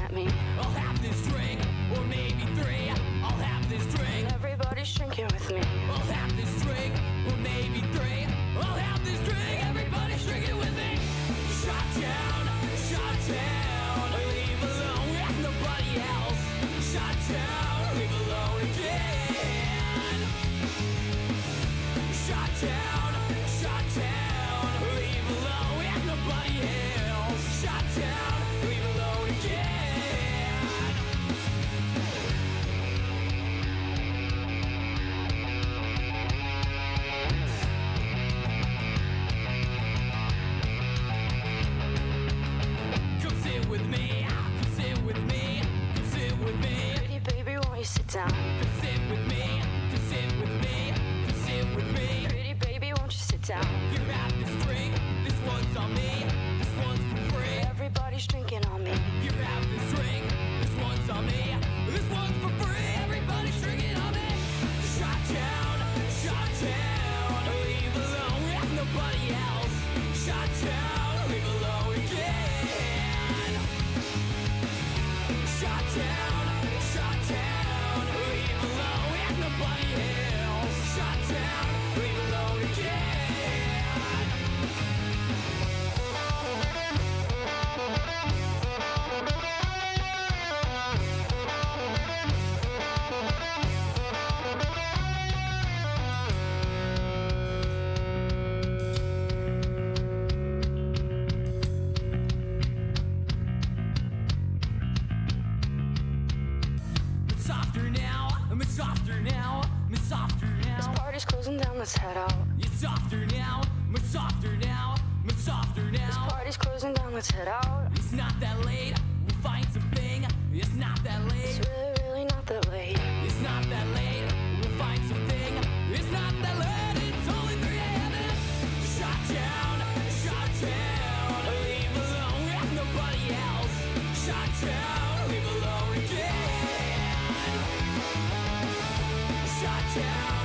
at me. I'll have this drink, or maybe three. I'll have this drink. Everybody's drinking with me. I'll have this drink, or maybe three. I'll have this drink. Everybody's drinking with me. Shot down, leave alone with nobody else. Shot down, leave alone again. Shot down, leave alone with nobody else. Shot down, leave alone again. Come sit with me, come sit with me, come sit with me. Pretty baby, won't you sit down? Come sit with me, come sit with me, come sit with me. Pretty baby, won't you sit down? You have this drink, this one's on me, this one's for free. Everybody's drinking on me. You have this drink, this one's on me, this one's for free. Everybody's drinking on me. Shot down, leave alone with nobody else. Shot down, leave alone again. Shot down, leave alone with nobody else. Shot down, leave alone again. It's softer now, it's softer now, it's softer This now. party's closing down, let's head out. It's softer now, it's softer now, it's softer This now. party's closing down, let's head out. It's not that late, we'll find something. It's not that late, It's really not that late. it's not that late, we'll find something. It's not that late, it's only 3 a.m. Shot down, leave alone with nobody else. Shot down, leave alone again. Shot down,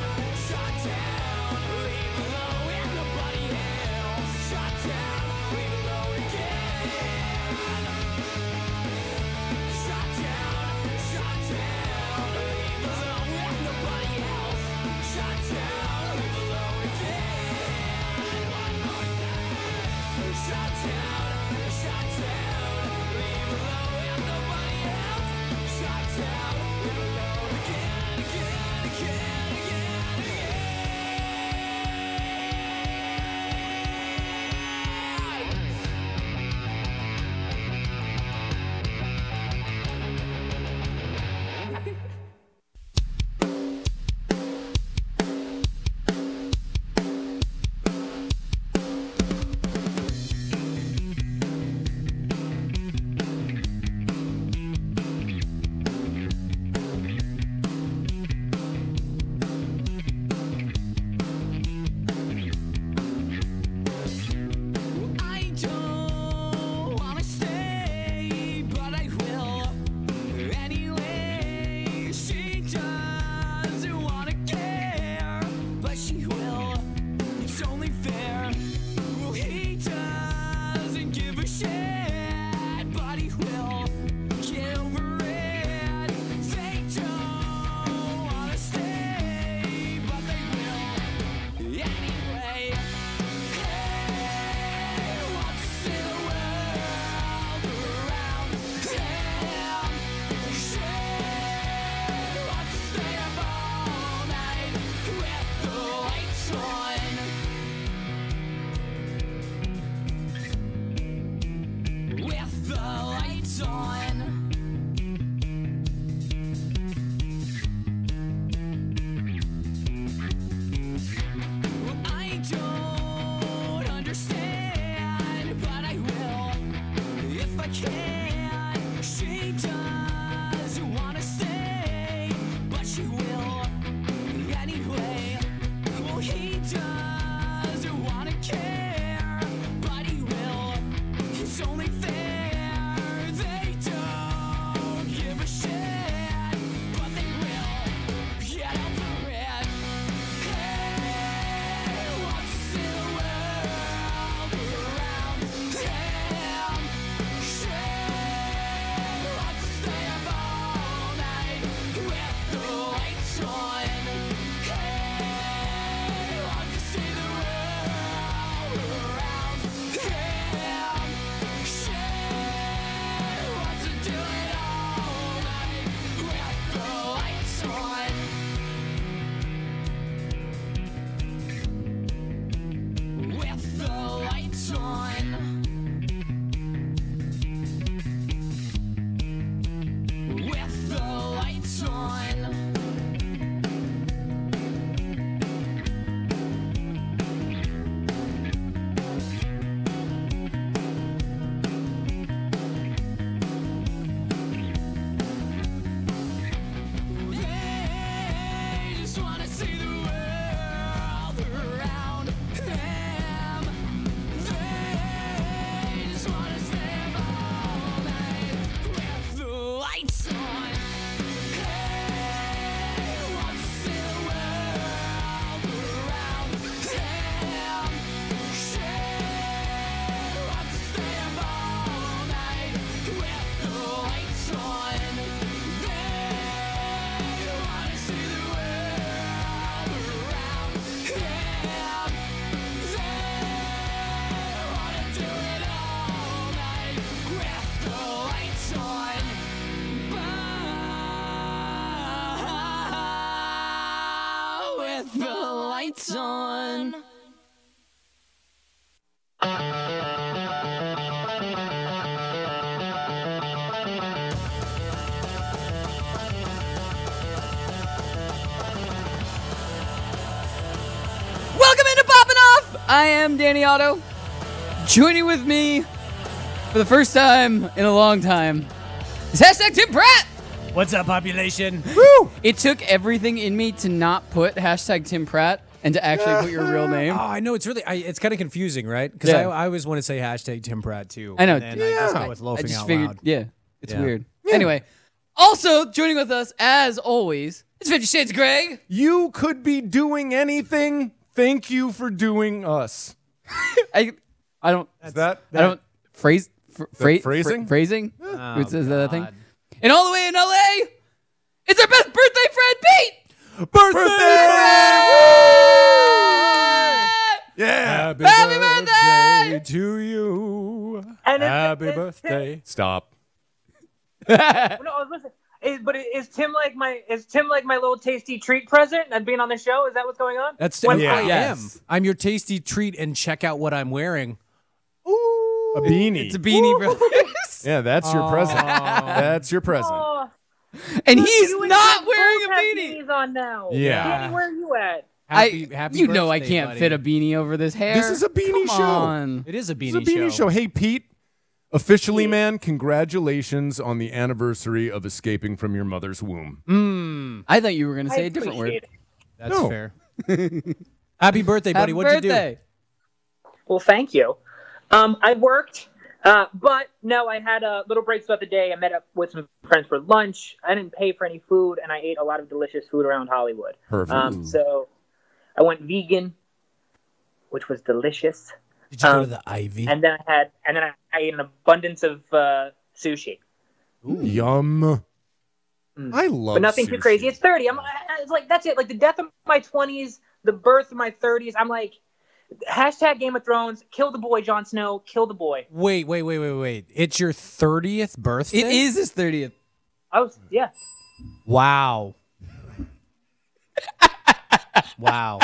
leave alone with nobody else. Shot down, leave alone again. Shot down, leave alone with nobody else. Shot down, leave alone again. Shot down, leave alone with nobody else. Shot down, leave alone again, again, again, again, again. I don't wanna stay, but I will anyway. She doesn't wanna care, but she will. It's only fair. Well, he doesn't give a shit, but he will get over it. They don't wanna stay, but they will anyway. Hey, what's in the world around him? She wants to stay up all night with the lights on. With the lights on. I don't understand, but I will if I can. She doesn't wanna stay, but she will anyway. Well, he doesn't wanna care, but he will. It's only fair. They don't give a shit, but they will get over it. Hey, what's in the world around him? She wants the lights on. Welcome into Poppin Off! I am Danny Otto. Joining with me for the first time in a long time is hashtag Tim Pratt. What's up, population? Woo! It took everything in me to not put hashtag Tim Pratt and to actually put your real name. Oh, I know it's really it's kind of confusing, right? Because Yeah. I always want to say hashtag Tim Pratt too. I know. And then I just go with loafing out loud. Yeah, it's Yeah. weird. Anyway, also joining with us as always, it's 50 Shades Greg. You could be doing anything. Thank you for doing us. I don't. Is that I don't phrasing. phrasing? Oh, Is that a thing? God. And all the way in LA, it's our best birthday friend, Pete. Yeah. Happy birthday to you. And Happy birthday. Stop. No, I was listening. Is Tim like my little tasty treat present and being on the show? Is that what's going on? That's When- I Yes. am. I'm your tasty treat, and check out what I'm wearing. A beanie. It's a Beanie Brothers. Yeah, that's your present. That's your present. Oh, And he's you and not Tim wearing a both have beanie. beanies on now. Yeah. Danny, where are you at? Happy You know I birthday, can't buddy. fit a beanie over this hair. This is a beanie Come show. on. It is a It's beanie, a beanie show. Hey, Pete. Officially, man, congratulations on the anniversary of escaping from your mother's womb. I thought you were going to I say a different word. appreciate it. That's No. fair. Happy birthday, buddy. Happy What'd you do? birthday. Well, thank you. I worked, but no, I had little breaks throughout the day. I met up with some friends for lunch. I didn't pay for any food, and I ate a lot of delicious food around Hollywood. Perfect. So I went vegan, which was delicious. Did you go to the Ivy? And then I ate an abundance of sushi. Yum. I love But nothing too sushi. crazy. It's 30. It's like, that's it. Like the death of my 20s, the birth of my 30s. I'm like, hashtag Game of Thrones, kill the boy, Jon Snow, kill the boy. Wait. It's your 30th birthday? It is his 30th. Yeah. Wow. Wow.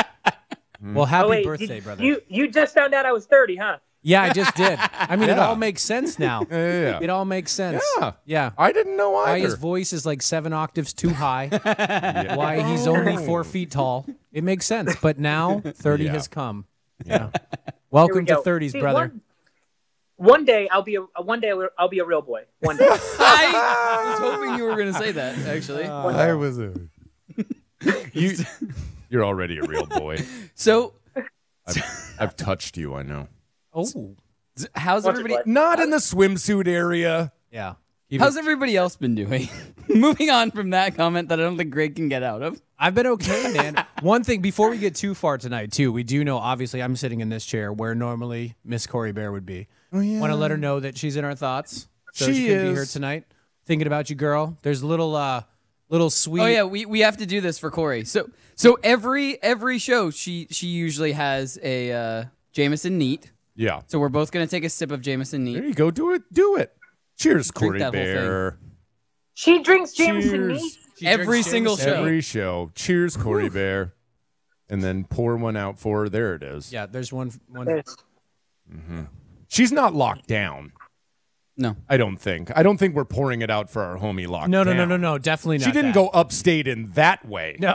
Well, happy Oh, wait, birthday, brother. You just found out I was 30, huh? Yeah, I just did. I mean, it Yeah. all makes sense now. Yeah. It all makes sense. Yeah. Yeah. I didn't know Why either. his voice is like 7 octaves too high. Why he's only 4 feet tall. It makes sense. But now 30 Yeah. has come. Yeah. Welcome to go. 30s, See, brother. One day I'll be a real boy. One day. I was hoping you were going to say that, actually. I was a. You're already a real boy. So, I've touched you. I know. Oh. how's Once or everybody? twice. Not in the swimsuit area. Yeah. How's everybody else been doing? Moving on from that comment that I don't think Greg can get out of. I've been okay, man. One thing, before we get too far tonight, too, we do know, obviously, I'm sitting in this chair where normally Miss Cori Bear would be. Oh, yeah. Want to let her know that she's in our thoughts. So She she could be is. here tonight. Thinking about you, girl. There's a little sweet. Oh yeah, we have to do this for Cori. So every show she usually has a Jameson neat. Yeah. So we're both gonna take a sip of Jameson There neat. you go. Do it. Cheers, Drink Corey that whole Bear. She drinks Jameson Cheers. neat. She Every drinks single Jameson. show. Every show. Cheers, Corey Bear. And then pour one out for her. There it is. Yeah, there's one. Yes. She's not locked down. No. I don't think. I don't think we're pouring it out for our homie locked No, down. no. Definitely not. She didn't that. go upstate in that way. No.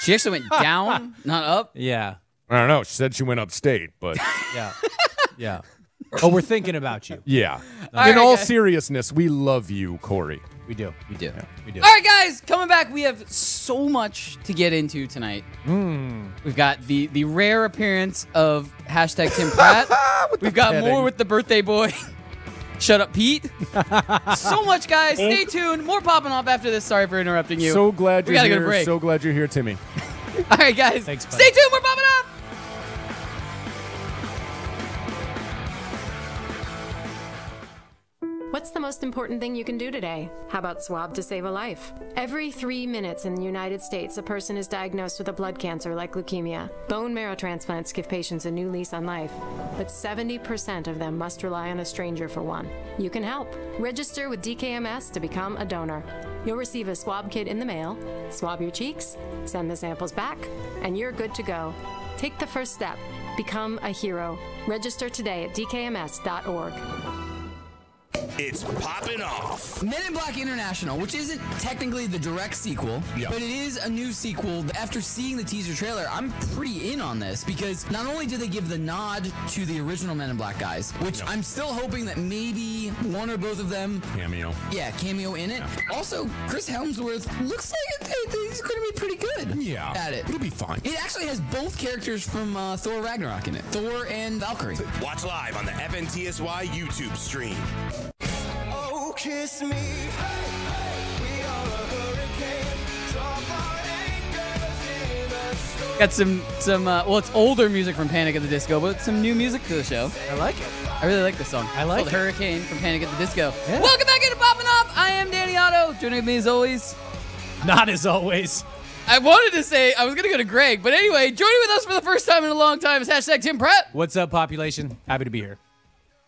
She actually went down, not up. Yeah. I don't know. She said she went upstate, but Yeah. Oh, we're thinking about you. yeah. right, In all guys. seriousness, we love you, Corey. We do. We do. We do. All right, guys, coming back. We have so much to get into tonight. We've got the rare appearance of hashtag Tim Pratt. We've got kidding. more with the birthday boy. Shut up, Pete. So much, guys. Stay tuned. More popping off after this. Sorry for interrupting you. So glad We you're gotta go here. to break. So glad you're here, Timmy. All right, guys. Thanks, buddy. Stay tuned. We're popping off. What's the most important thing you can do today? How about swab to save a life? Every 3 minutes in the United States, a person is diagnosed with a blood cancer like leukemia. Bone marrow transplants give patients a new lease on life. but 70% of them must rely on a stranger for one. You can help. Register with DKMS to become a donor. You'll receive a swab kit in the mail, swab your cheeks, send the samples back, and you're good to go. Take the first step. Become a hero. Register today at dkms.org. It's Poppin' Off. Men in Black International, which isn't technically the direct sequel, but it is a new sequel. After seeing the teaser trailer, I'm pretty in on this because not only do they give the nod to the original Men in Black guys, which I'm still hoping that maybe one or both of them Cameo. cameo in it. Also, Chris Helmsworth looks like he's going to be pretty good at it. It'll be fine. It actually has both characters from Thor Ragnarok in it, Thor and Valkyrie. Watch live on the FNTSY YouTube stream. Oh, kiss me. We are a hurricane. Drop our anchors in a storm. Got some well, it's older music from Panic at the Disco, but some new music to the show. I like it. I really like this song. I like it's called Hurricane from Panic at the Disco. Yeah. Welcome back into Poppin' Off. I am Danny Otto. Joining with me as always. Not as always. I wanted to say I was going to go to Greg, but anyway, joining with us for the first time in a long time is hashtag Tim Pratt. What's up, population? Happy to be here.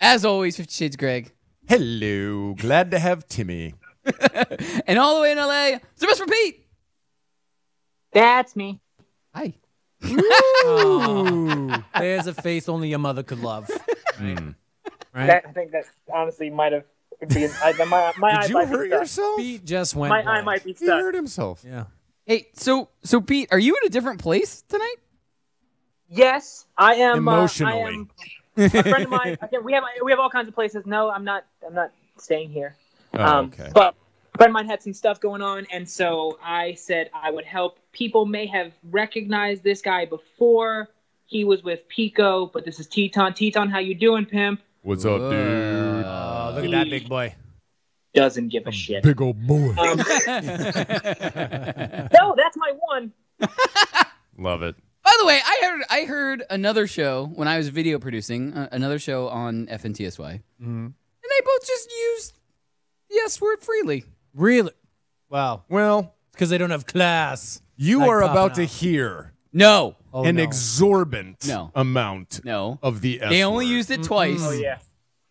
As always, 50 Shades Greg. Hello. Glad to have Timmy. And all the way in LA, Sylvester Pete. That's me. Hi. Ooh. There's a face only a mother could love. Right? I think that honestly might have. My eye Did you might be hurt stuck. yourself? Pete just went My eye blank. might be He stuck. hurt himself. Yeah. Hey, so Pete, are you in a different place tonight? Yes, I am. Emotionally. I am a friend of mine. Again, we have all kinds of places. No, I'm not staying here. Oh, okay. But a friend of mine had some stuff going on, and so I said I would help. People may have recognized this guy before. He was with Pico, but this is Teton. Teton, how you doing, pimp? What's up, dude? Oh, look at that big boy. Doesn't give a shit. Big old boy. No, that's my one. Love it. By the way, I heard another show when I was video producing, another show on FNTSY, and they both just used the S word freely. Really? Wow. Well, Because they don't have class. you Like are Poppin' about to Off. hear No, an no. exorbitant No. amount no. of the S They only word. used it twice, Oh yeah.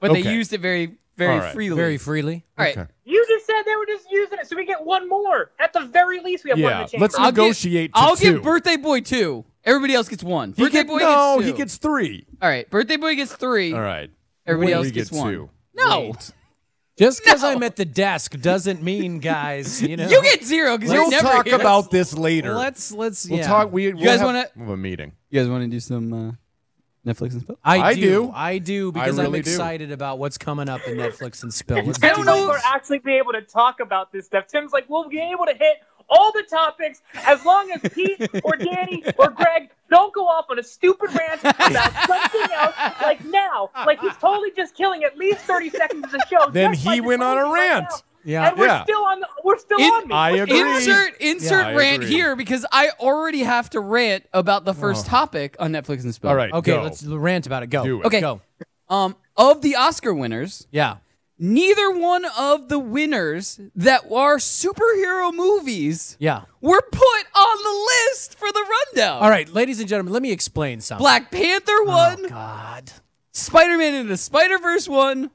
but they Okay. used it very All right. freely. Very freely. All right. Okay. You just said they were just using it, so we get one more. At the very least, we have one in Yeah, the chamber. let's negotiate to I'll two. give Birthday Boy 2. Everybody else gets 1. He Birthday get- Boy no, gets 2. he gets 3. All right, Birthday Boy gets 3. All right. Everybody We else get gets 1. 2. No, Wait. Just because No. I'm at the desk doesn't mean, guys, you know. you get 0 because you're We'll never talk here. about this later. Let's We'll yeah. talk. We'll guys have, wanna- we'll have a meeting. You guys want to do some Netflix and stuff? I do. do because I'm really do. excited about what's coming up in Netflix and Spill. Let's I don't do know. We'll actually be able to talk about this stuff. Tim's like, we'll be able to hit all the topics as long as Pete or Danny or Greg don't go off on a stupid rant about something else. Like now, like he's totally just killing at least 30 seconds of the show. Then just he like went on a right rant. now. Yeah. And we're Yeah. still on. We're still on me. I We're agree. still on me. Insert I rant agree. here because I already have to rant about the first topic on Netflix and Spill. All right. Okay, go. let's rant about it. Go. Do it. Okay. Go. Of the Oscar winners, Yeah. neither one of the winners that are superhero movies Yeah. were put on the list for the rundown. All right, ladies and gentlemen, let me explain something. Black Panther won. Oh, God. Spider-Man into the Spider-Verse won.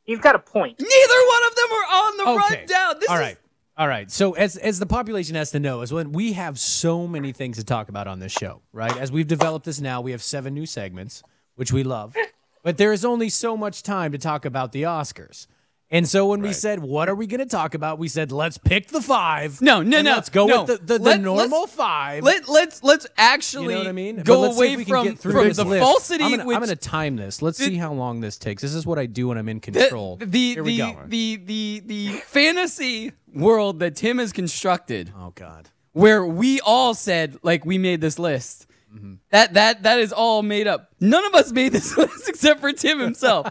He's got a point. Neither one of them are on the Okay. rundown. This All is right. All right. So as the population has to know, is when we have so many things to talk about on this show, right? As we've developed this now, we have 7 new segments, which we love. But there is only so much time to talk about the Oscars. And so when we said, what are we going to talk about? We said, let's pick the 5. No. Let's go no. with the Let's- normal 5. Let's actually You know what I mean? But go let's see away if we can from get through this the list. falsity. I'm which going to time this. Let's see how long this takes. This is what I do when I'm in the, control. the, Here we go. the fantasy world that Tim has constructed, Oh, God. where we all said like we made this list. Mm-hmm. That is all made up. None of us made this list except for Tim himself.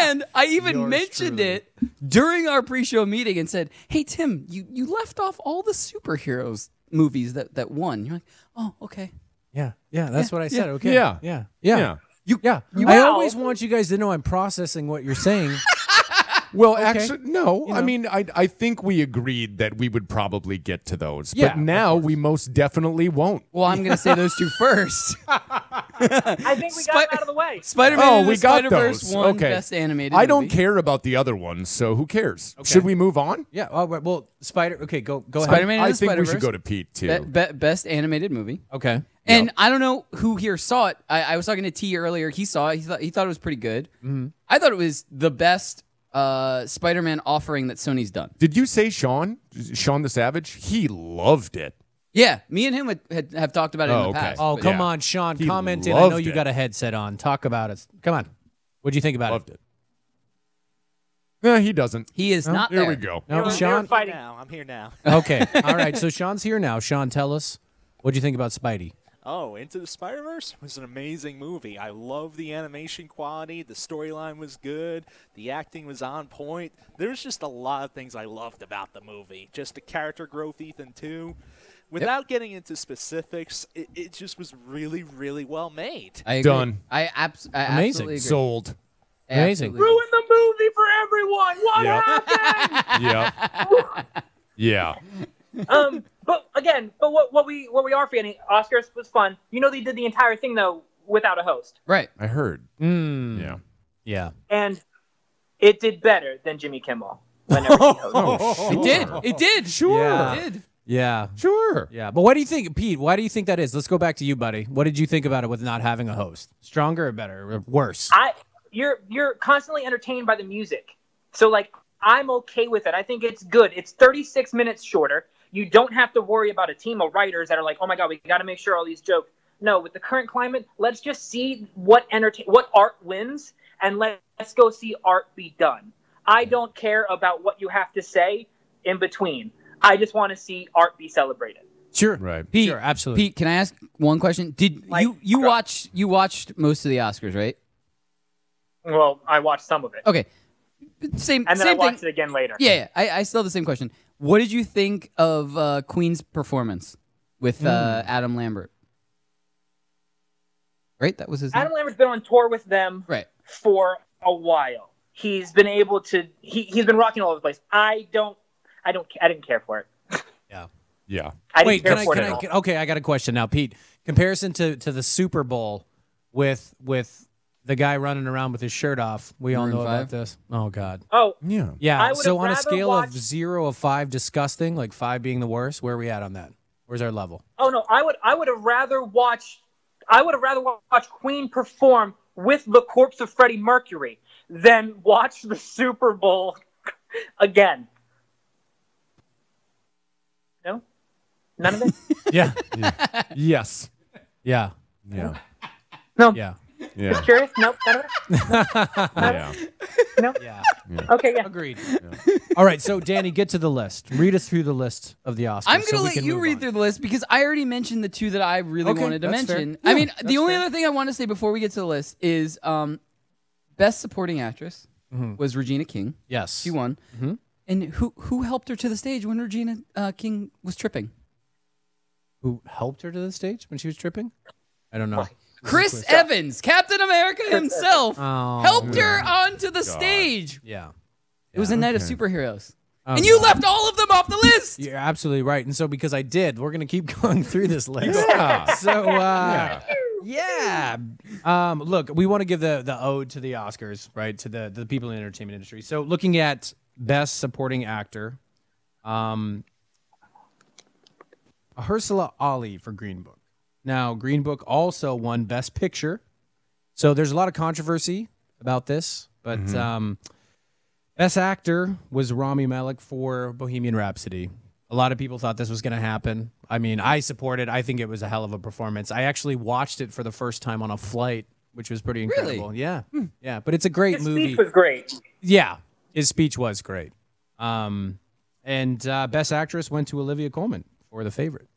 And I even Yours mentioned truly. it during our pre-show meeting and said, "Hey Tim, you left off all the superheroes movies that won." You're like, "Oh, okay." Yeah, that's what I said. Okay. Yeah. Yeah. Yeah. I always want you guys to know I'm processing what you're saying. Well, actually, no. You I know. mean, I think we agreed that we would probably get to those. Yeah, But now we most definitely won't. Well, I'm going to say those two first. I think we got him out of the way. Spider-Man Oh, and we the got Spider-Verse those. won Okay. Best Animated I don't Movie. care about the other ones, so who cares? Should we move on? Yeah. Oh, right, well, Okay, go ahead. Spider-Man and I the think we Spider-Verse. should go to Pete too. Best Animated Movie. Okay. And I don't know who here saw it. I was talking to T earlier. He saw it. He thought it was pretty good. Mm-hmm. I thought it was the best Spider-Man offering that Sony's done. Did you say Sean the Savage? He loved it. Yeah, me and him have talked about it in the okay. past. Oh, but- come Yeah. on, Sean. He Comment in. I know loved you it. got a headset on. Talk about it. Come on. What'd you think about Loved it. Yeah, he doesn't. He is not There there. we go. No, They were Sean. fighting. I'm here now. Okay. All right. So Sean's here now. Sean, tell us, what'd you think about Spidey? Oh, Into the Spider-Verse was an amazing movie. I love the animation quality. The storyline was good. The acting was on point. There was just a lot of things I loved about the movie. Just the character growth, Ethan, too. Without getting into specifics, it just was really, really well made. I agree. Done. I Amazing. absolutely agree. Sold. I Amazing. absolutely agree. Ruin the movie for everyone. What Yep. happened? Yeah. But what we are feeling, Oscars was fun. You know, they did the entire thing though without a host, Right. I heard. Mm. Yeah. Yeah. and it did better than Jimmy Kimmel whenever he hosted. It did. It did. Sure. Yeah. It did. Yeah. Sure. Yeah. But what do you think, Pete? Why do you think that is? Let's go back to you, buddy. What did you think about it with not having a host? Stronger or better or worse? You're constantly entertained by the music, so like I'm okay with it. I think it's good. It's 36 minutes shorter. You don't have to worry about a team of writers that are like, oh my god, we got to make sure all these jokes. No, with the current climate, let's just see what art wins, and let's go see art be done. I don't care about what you have to say in between. I just want to see art be celebrated. Sure. Right. Pete, Sure, absolutely. Pete, can I ask one question? Did you watched most of the Oscars, right? Well, I watched some of it, Okay. Same and then I same watched thing. it again later. Yeah, I still have the same question. What did you think of Queen's performance with Adam Lambert? Right, that was his name. Adam Lambert's been on tour with them Right. for a while. He's been able to. He's been rocking all over the place. I didn't care for it. Yeah. I didn't Wait, care can for it I, at all. can, okay, I got a question now, Pete. Comparison to the Super Bowl with the guy running around with his shirt off. We all Maroon know about 5? this. Oh God. Oh, Yeah. Yeah. I would've So on a rather scale watched- of 0 of 5 disgusting, like 5 being the worst, where are we at on that? Where's our level? oh no! I would have rather watched Queen perform with the corpse of Freddie Mercury than watch the Super Bowl again. No, none of it. Yeah. Yes. Yeah. Yeah. No, Yeah. Yeah. curious. Nope, none of it. Yeah. No. Yeah. Okay, yeah. Agreed. All right. So Danny, get to the list. Read us through the list of the Oscars. I'm so gonna we let can you move read on. through the list because I already mentioned the two that I really Okay, wanted to that's fair. mention. Yeah, I mean, that's the only fair. other thing I want to say before we get to the list is Best Supporting Actress was Regina King. Yes. She won. And who helped her to the stage when Regina King was tripping? Who helped her to the stage when she was tripping? I don't know. Chris Evans, Captain America himself, Oh, helped her onto the stage. Yeah. It was a night of superheroes. Oh, and you God. left all of them off the list. You're absolutely right. And so because I did, we're going to keep going through this list. Yeah. So, yeah. Look, we want to give the ode to the Oscars, right, to the people in the entertainment industry. So looking at Best Supporting Actor, Ursula Ali for Green Book. Now, Green Book also won Best Picture. So there's a lot of controversy about this, but Best Actor was Rami Malek for Bohemian Rhapsody. A lot of people thought this was going to happen. I mean, I support it. I think it was a hell of a performance. I actually watched it for the first time on a flight, which was pretty incredible. Really? Yeah. Yeah, but it's a great His movie. speech was great. Yeah, his speech was great. And Best Actress went to Olivia Colman for The Favorite.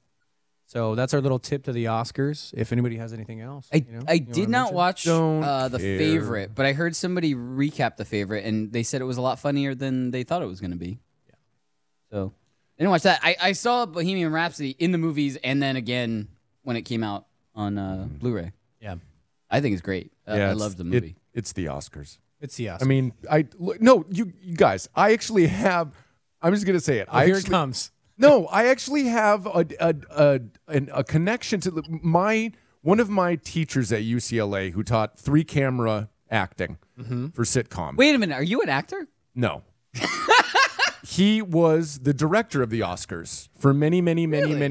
So that's our little tip to the Oscars. If anybody has anything else, I you did wanna not mention? watch Don't The care. Favorite, but I heard somebody recap The Favorite, and they said it was a lot funnier than they thought it was going to be. Yeah. So I didn't watch that. I saw Bohemian Rhapsody in the movies, and then again when it came out on Blu-ray. Yeah, I think it's great. I it's- loved the movie. It's the Oscars. it's the Oscars. I mean, no, you guys. I actually have. I'm just gonna say it. Here it comes. No, I actually have a connection to One of my teachers at UCLA who taught 3-camera acting for sitcom. Wait a minute. Are you an actor? No. He was the director of the Oscars for many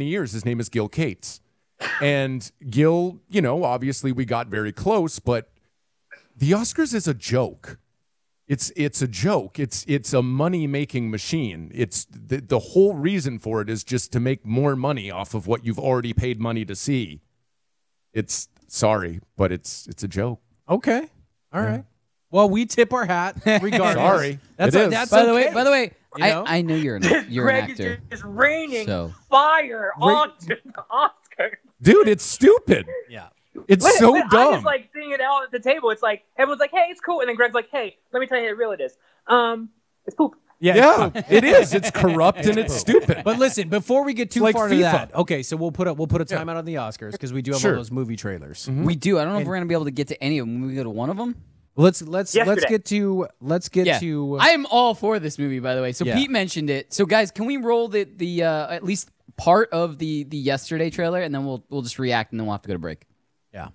years. His name is Gil Cates. And Gil, obviously we got very close, but the Oscars is a joke. It's a joke. It's a money-making machine. It's the whole reason for it is just to make more money off of what you've already paid money to see. It's sorry, but it's a joke. Okay. All right. Well, we tip our hat regardless. Sorry. That's It is. that's By okay. the way, You know? I know you're an Greg actor. is just raining So- fire onto the Oscar. Dude, it's stupid. Yeah. It's But so I dumb. was like seeing it out at the table. It's like everyone's like, "Hey, it's cool," and then Greg's like, "Hey, let me tell you how real it is. It's poop." Yeah, it is. It's corrupt and it's stupid. But listen, before we get too like far into FIFA. that, okay, so we'll put a timeout on the Oscars because we do have Sure. all those movie trailers. We do. I don't know if we're gonna be able to get to any of them. When we go to one of them. Let's Yesterday. get to I am all for this movie, by the way. So Yeah. Pete mentioned it. So guys, can we roll the at least part of the yesterday trailer, and then we'll just react, and then we'll have to go to break. yeah.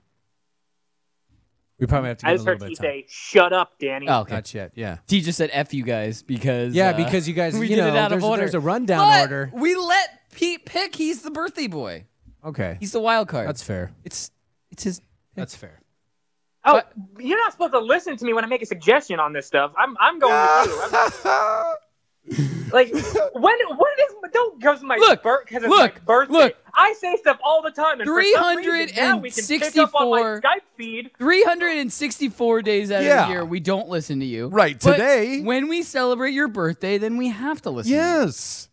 We probably have to I get a just little heard bit T of time. say, "Shut up, Danny." Oh, okay. Not yet. Yeah. T just said "F you guys" because Because you guys, we you did know, it out of order. there's a rundown But order. we let Pete pick. He's the birthday boy. Okay. He's the wild card. That's fair. It's his. That's fair. Oh, you're not supposed to listen to me when I make a suggestion on this stuff. I'm going with you. Like when don't go to my Look, because it's look, my birthday. look. I say stuff all the time, and for some reason now we can pick up on my 364 Skype feed. 364 days out of Yeah. the year, we don't listen to you. Right, But today- when we celebrate your birthday, then we have to listen. Yes.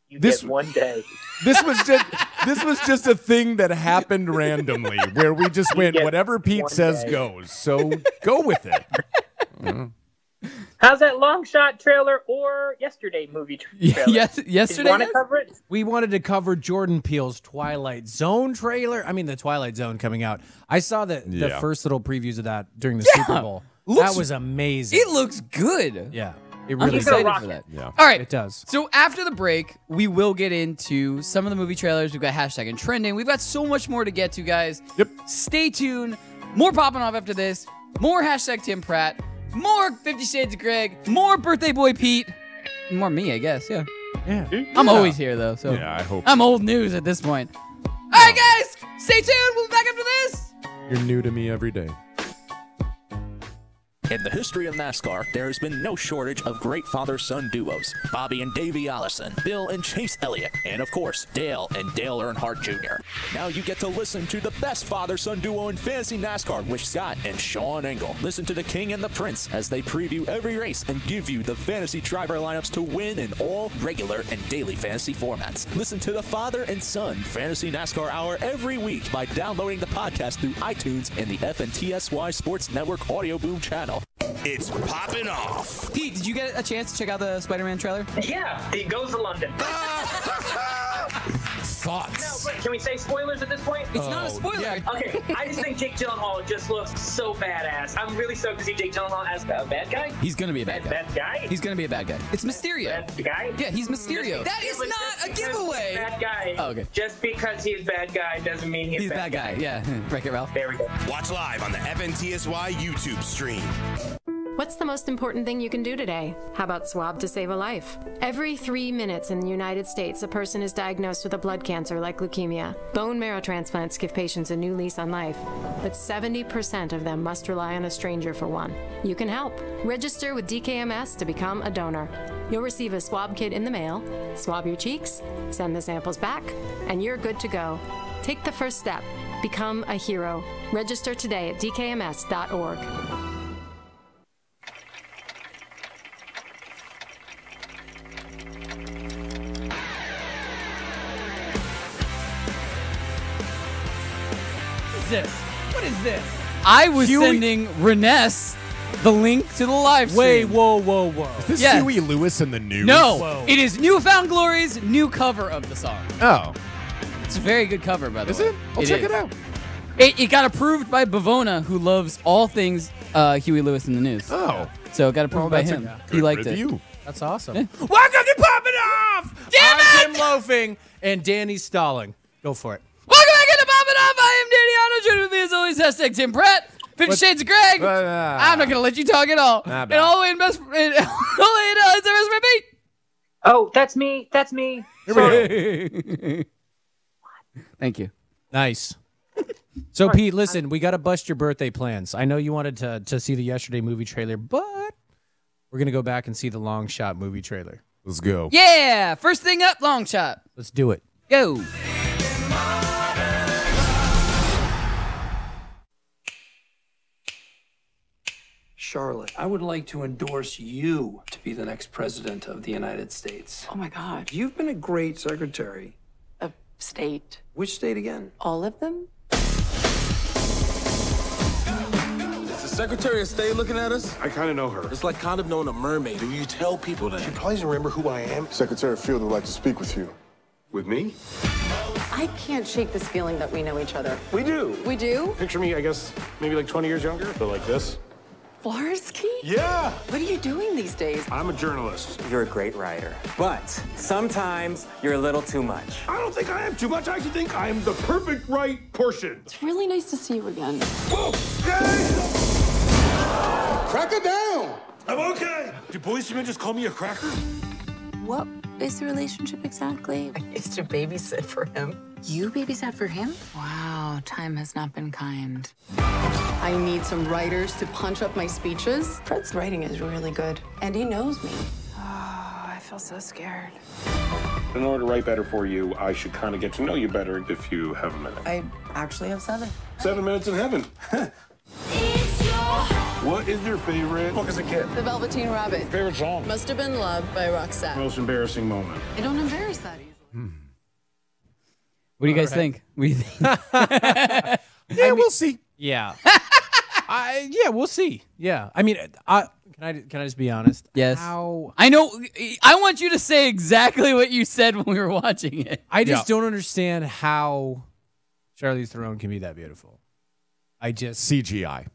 You This- get one day. This was just a thing that happened randomly where we just went get whatever Pete one says day. goes. So go with it. How's that long shot trailer or yesterday movie trailer? Yes, Did you yesterday. want to cover it? We wanted to cover Jordan Peele's Twilight Zone trailer. I mean, the Twilight Zone coming out. I saw the Yeah. first little previews of that during the Super Bowl. Looks- that was amazing. It looks good. Yeah. It I'm really He's gonna excited rock for that. Yeah. All right. It does. So after the break, we will get into some of the movie trailers. We've got hashtag and trending. We've got so much more to get to, guys. Yep. Stay tuned. More popping off after this. More hashtag Tim Pratt. More 50 Shades of Greg. More birthday boy Pete. More me, I guess. Yeah. Yeah. I'm always here though, so Yeah, I hope I'm old news at this point. All right, guys. Stay tuned. We'll be back after this. you're new to me every day. In the history of NASCAR, there has been no shortage of great father-son duos. Bobby and Davey Allison, Bill and Chase Elliott, and of course, Dale and Dale Earnhardt Jr. Now you get to listen to the best father-son duo in fantasy NASCAR with Scott and Sean Engel. Listen to the King and the Prince as they preview every race and give you the fantasy driver lineups to win in all regular and daily fantasy formats. Listen to the Father and Son Fantasy NASCAR Hour every week by downloading the podcast through iTunes and the FNTSY Sports Network Audio Boom channel. It's popping off. Pete, did you get a chance to check out the Spider-Man trailer? Yeah, he goes to London. Thoughts? Can we say spoilers at this point? It's not a spoiler. Okay, I just think Jake Gyllenhaal just looks so badass. I'm really stoked to see Jake Gyllenhaal as a bad guy. He's gonna be a bad guy. Bad guy? He's gonna be a bad guy. It's Mysterio. Bad guy? Yeah, he's Mysterio. That is but not just a because giveaway. he's Bad guy. Oh, okay. Just because he's bad guy doesn't mean he's, He's a bad guy. Yeah. Wreck-It Ralph. There we go. Watch live on the FNTSY YouTube stream. What's the most important thing you can do today? How about swab to save a life? Every 3 minutes in the United States, a person is diagnosed with a blood cancer like leukemia. Bone marrow transplants give patients a new lease on life, but 70% of them must rely on a stranger for one. You can help. Register with DKMS to become a donor. You'll receive a swab kit in the mail, swab your cheeks, send the samples back, and you're good to go. Take the first step. Become a hero. Register today at dkms.org. What is this? I was Huey- sending Renes the link to the live stream. Wait, whoa. This Yeah. Huey Lewis in the news? No, Whoa. it is Newfound Glory's new cover of the song. Oh, It's a very good cover, by the is way. it? I'll check is. it out. It got approved by Bavona, who loves all things Huey Lewis in the news. Oh, So it got approved by that's a him. good He liked it. review. That's awesome. Yeah. Welcome to Poppin' Off! Damn I'm it! Tim Loafing and Danny Stalling. Go for it. Welcome back into Poppin' Off. I am Adriano, joining with me as always, hashtag Tim Pratt, 50 Shades of Greg. I'm not going to let you talk at all. And all the way in best, all the way in, it's the best friend Pete. Oh, that's me. That's me. Sorry. Thank you. Nice. So, Pete, listen, we got to bust your birthday plans. I know you wanted to see the Yesterday movie trailer, but we're going to go back and see the Long Shot movie trailer. Let's go. Yeah, first thing up, long shot. Let's do it. Go. Charlotte, I would like to endorse you to be the next president of the United States. Oh my God. You've been a great secretary. A state. Which state again? All of them? Is the Secretary of State looking at us? I kind of know her. It's like kind of knowing a mermaid. Do you tell people that? She probably doesn't remember who I am. Secretary Field would like to speak with you. With me? I can't shake this feeling that we know each other. We do. We do? Picture me, I guess, maybe like 20 years younger, but like this. Flarsky? Yeah! What are you doing these days? I'm a journalist. You're a great writer, but sometimes you're a little too much. I don't think I am too much. I actually think I am the perfect right portion. It's really nice to see you again. Okay! Crack it down! I'm okay. Do boys to men just call me a cracker? What is the relationship exactly? I used to babysit for him. You babysat for him? Wow, time has not been kind. I need some writers to punch up my speeches. Fred's writing is really good, and he knows me. Oh, I feel so scared. In order to write better for you, I should kind of get to know you better if you have a minute. I actually have 7. 7 minutes in heaven. What is your favorite book as a kid? The Velveteen Rabbit. Favorite song? Must Have Been Love by Roxette. Most embarrassing moment? I don't embarrass that easily. What do you guys think? What do you think? Yeah, we'll see. Yeah. Yeah, we'll see. Yeah. I mean, can I just be honest? Yes. How I know. I want you to say exactly what you said when we were watching it. I just don't understand how Charlize Theron can be that beautiful. I just CGI.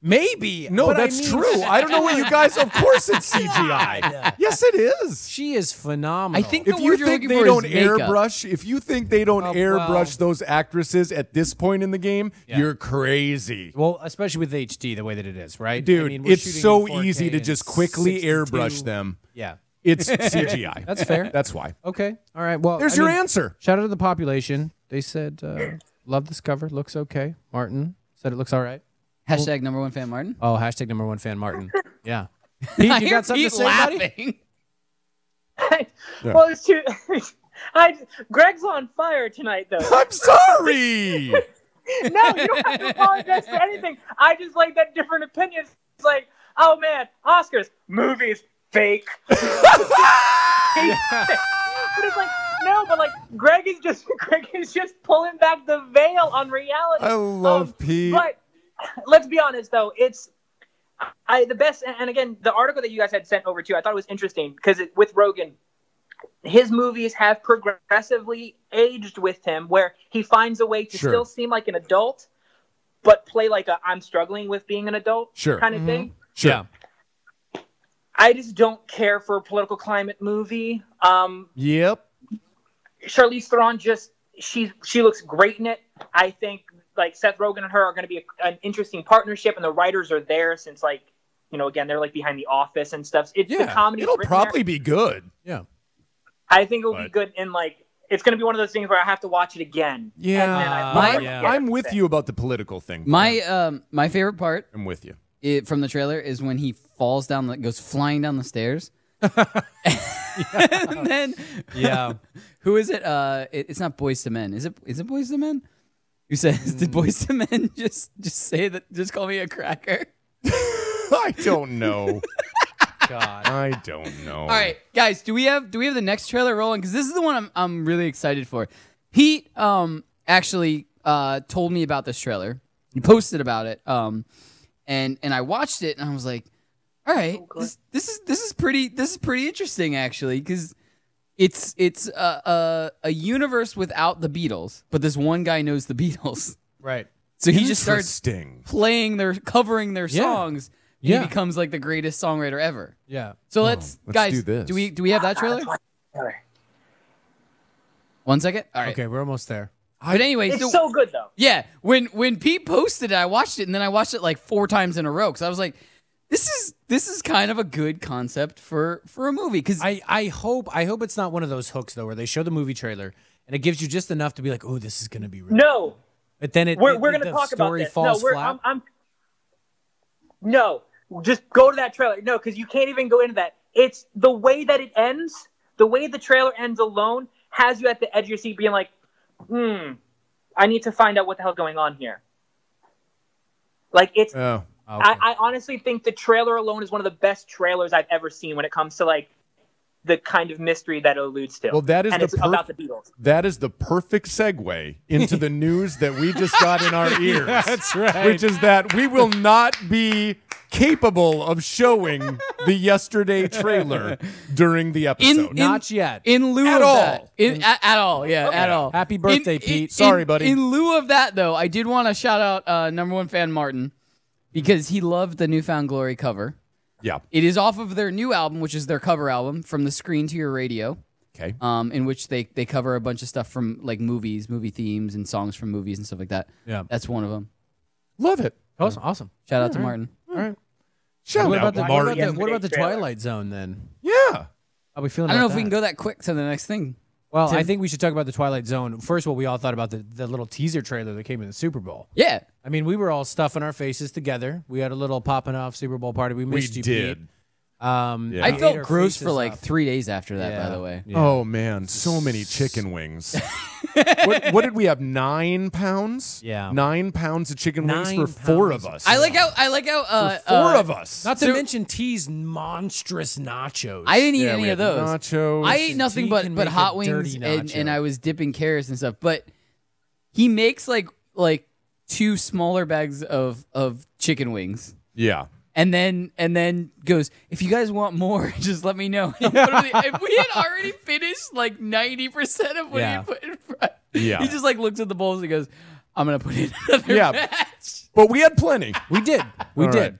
Maybe. No, but that's I mean, true. I don't know what you guys. Of course, it's CGI. Yes, it is. She is phenomenal. I think the If you word you're think looking they for don't is makeup. airbrush, if you think they don't airbrush those actresses at this point in the game, you're crazy. Well, especially with HD, the way that it is, right? Dude, I mean, we're it's shooting so in 4K easy to and just quickly 62. airbrush them. Yeah. It's CGI. That's fair. That's why. Okay. All right. Well, There's your answer. Shout out to the population. They said, love this cover. Looks okay. Martin said it looks all right. Hashtag #1 fan Martin. Oh, hashtag #1 fan Martin. Yeah. Pete, you got something to say, buddy? Well, it's too. Greg's on fire tonight, though. I'm sorry. No, you don't have to apologize for anything. I just like that different opinions. It's like, oh man, Oscars, movies, fake. But it's like, no, but like Greg is just pulling back the veil on reality. I love Pete. But let's be honest, though, it's the best. And again, the article that you guys had sent over to, I thought it was interesting because with Rogan, his movies have progressively aged with him, where he finds a way to still seem like an adult, but play like I'm struggling with being an adult kind of thing. Sure. Yeah. I just don't care for a political climate movie. Yep. Charlize Theron she looks great in it. I think like Seth Rogen and her are going to be an interesting partnership, and the writers are there since again they're like behind The Office and stuff. It's the comedy. It'll probably be good. Yeah. I think it will be good, and it's going to be one of those things where I have to watch it again. Yeah. I'm with you about the political thing. My favorite part. I'm with you. From the trailer is when he falls down, goes flying down the stairs. And then, who is it? It's not Boys to Men. Is it Boys to Men? Who says, "Did Boys to Men just say that? Just call me a cracker." I don't know. God, I don't know. All right, guys, do we have the next trailer rolling? Because this is the one I'm really excited for. Pete actually told me about this trailer. He posted about it. And I watched it and I was like, all right, this is pretty interesting actually, because it's a universe without the Beatles, but this one guy knows the Beatles. Right. So he just starts covering their songs. And he becomes like the greatest songwriter ever. Yeah. So let's guys, do this. Do we have that trailer? 1 second. All right. Okay, we're almost there. But anyway, It's so good though. Yeah, when Pete posted it, I watched it, and then I watched it like 4 times in a row because I was like, this is kind of a good concept for a movie. Because I hope it's not one of those hooks though, where they show the movie trailer and it gives you just enough to be like, oh, this is gonna be real. No, but then we're going to talk about this. No, no, just go to that trailer. No, because you can't even go into that. It's the way that it ends. The way the trailer ends alone has you at the edge of your seat, being like, I need to find out what the hell's going on here. Like it's. Oh, okay. I honestly think the trailer alone is one of the best trailers I've ever seen when it comes to like the kind of mystery that it alludes to. Well, that is it's about the Beatles. That is the perfect segue into the news that we just got in our ears. That's right. Which is that we will not be capable of showing the yesterday trailer during the episode. Not yet. In lieu At of all. that, at all, at all. Happy birthday, Pete. Sorry, buddy. In lieu of that, though, I did want to shout out number one fan Martin because he loved the Newfound Glory cover. Yeah. It is off of their new album, which is their cover album, From the Screen to Your Radio. Okay. In which they cover a bunch of stuff from like movies, movie themes, and songs from movies and stuff like that. Yeah. That's one of them. Love it. Awesome. Shout out to Martin. All right. Shout What out about to the Martin. what about the Twilight Zone then? Yeah. How are we feeling? I don't know about if we can that? go that quick to the next thing. Well, Tim? I think we should talk about the Twilight Zone. First, what we all thought about the little teaser trailer that came in the Super Bowl. Yeah. I mean, we were all stuffing our faces together. We had a little popping off Super Bowl party. We missed you, did. Pete. Yeah. I we felt ate our gross faces for like off. 3 days after that, by Yeah. the way. Yeah. Oh man, so many chicken wings. what did we have? 9 pounds? Yeah. 9 pounds of chicken wings 9 for 4 pounds. of us. I like how for 4 of us. Not to So- mention T's monstrous nachos. I didn't eat Yeah, any we of had those. nachos. I ate nothing He but can make a hot wings dirty nacho. and I was dipping carrots and stuff. But he makes like 2 smaller bags of chicken wings. Yeah. And then goes, if you guys want more, just let me know. And we had already finished like 90% of what Yeah. he put in front. Yeah. He just like looks at the bowls and goes, I'm gonna put in another Yeah. batch. But we had plenty. We did. We All did.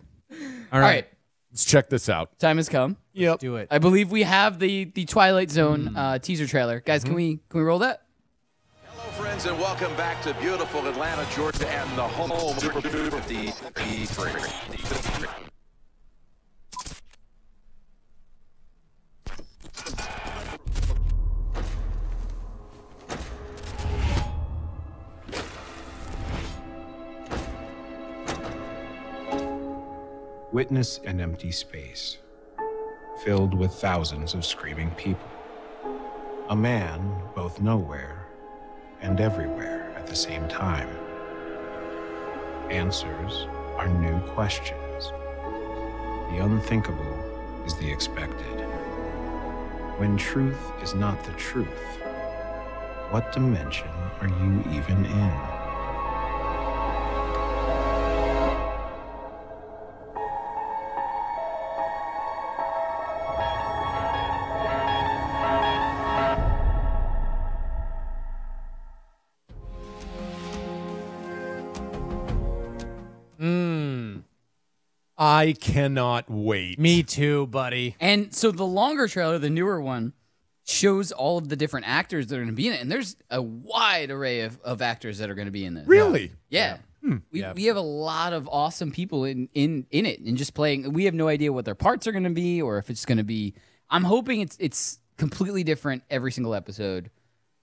All right. Let's check this out. Time has come. Yep. Do it. I believe we have the Twilight Zone teaser trailer. Guys, can we roll that? Hello, friends, and welcome back to beautiful Atlanta, Georgia, and the home of the E3. Witness an empty space, filled with thousands of screaming people. A man both nowhere and everywhere at the same time. Answers are new questions. The unthinkable is the expected. When truth is not the truth, what dimension are you even in? I cannot wait. Me too, buddy. And so the longer trailer, the newer one, shows all of the different actors that are going to be in it. And there's a wide array of actors that are going to be in this. Really? Yeah. We have a lot of awesome people in it and just playing. We have no idea what their parts are going to be or if it's going to be. I'm hoping it's completely different every single episode.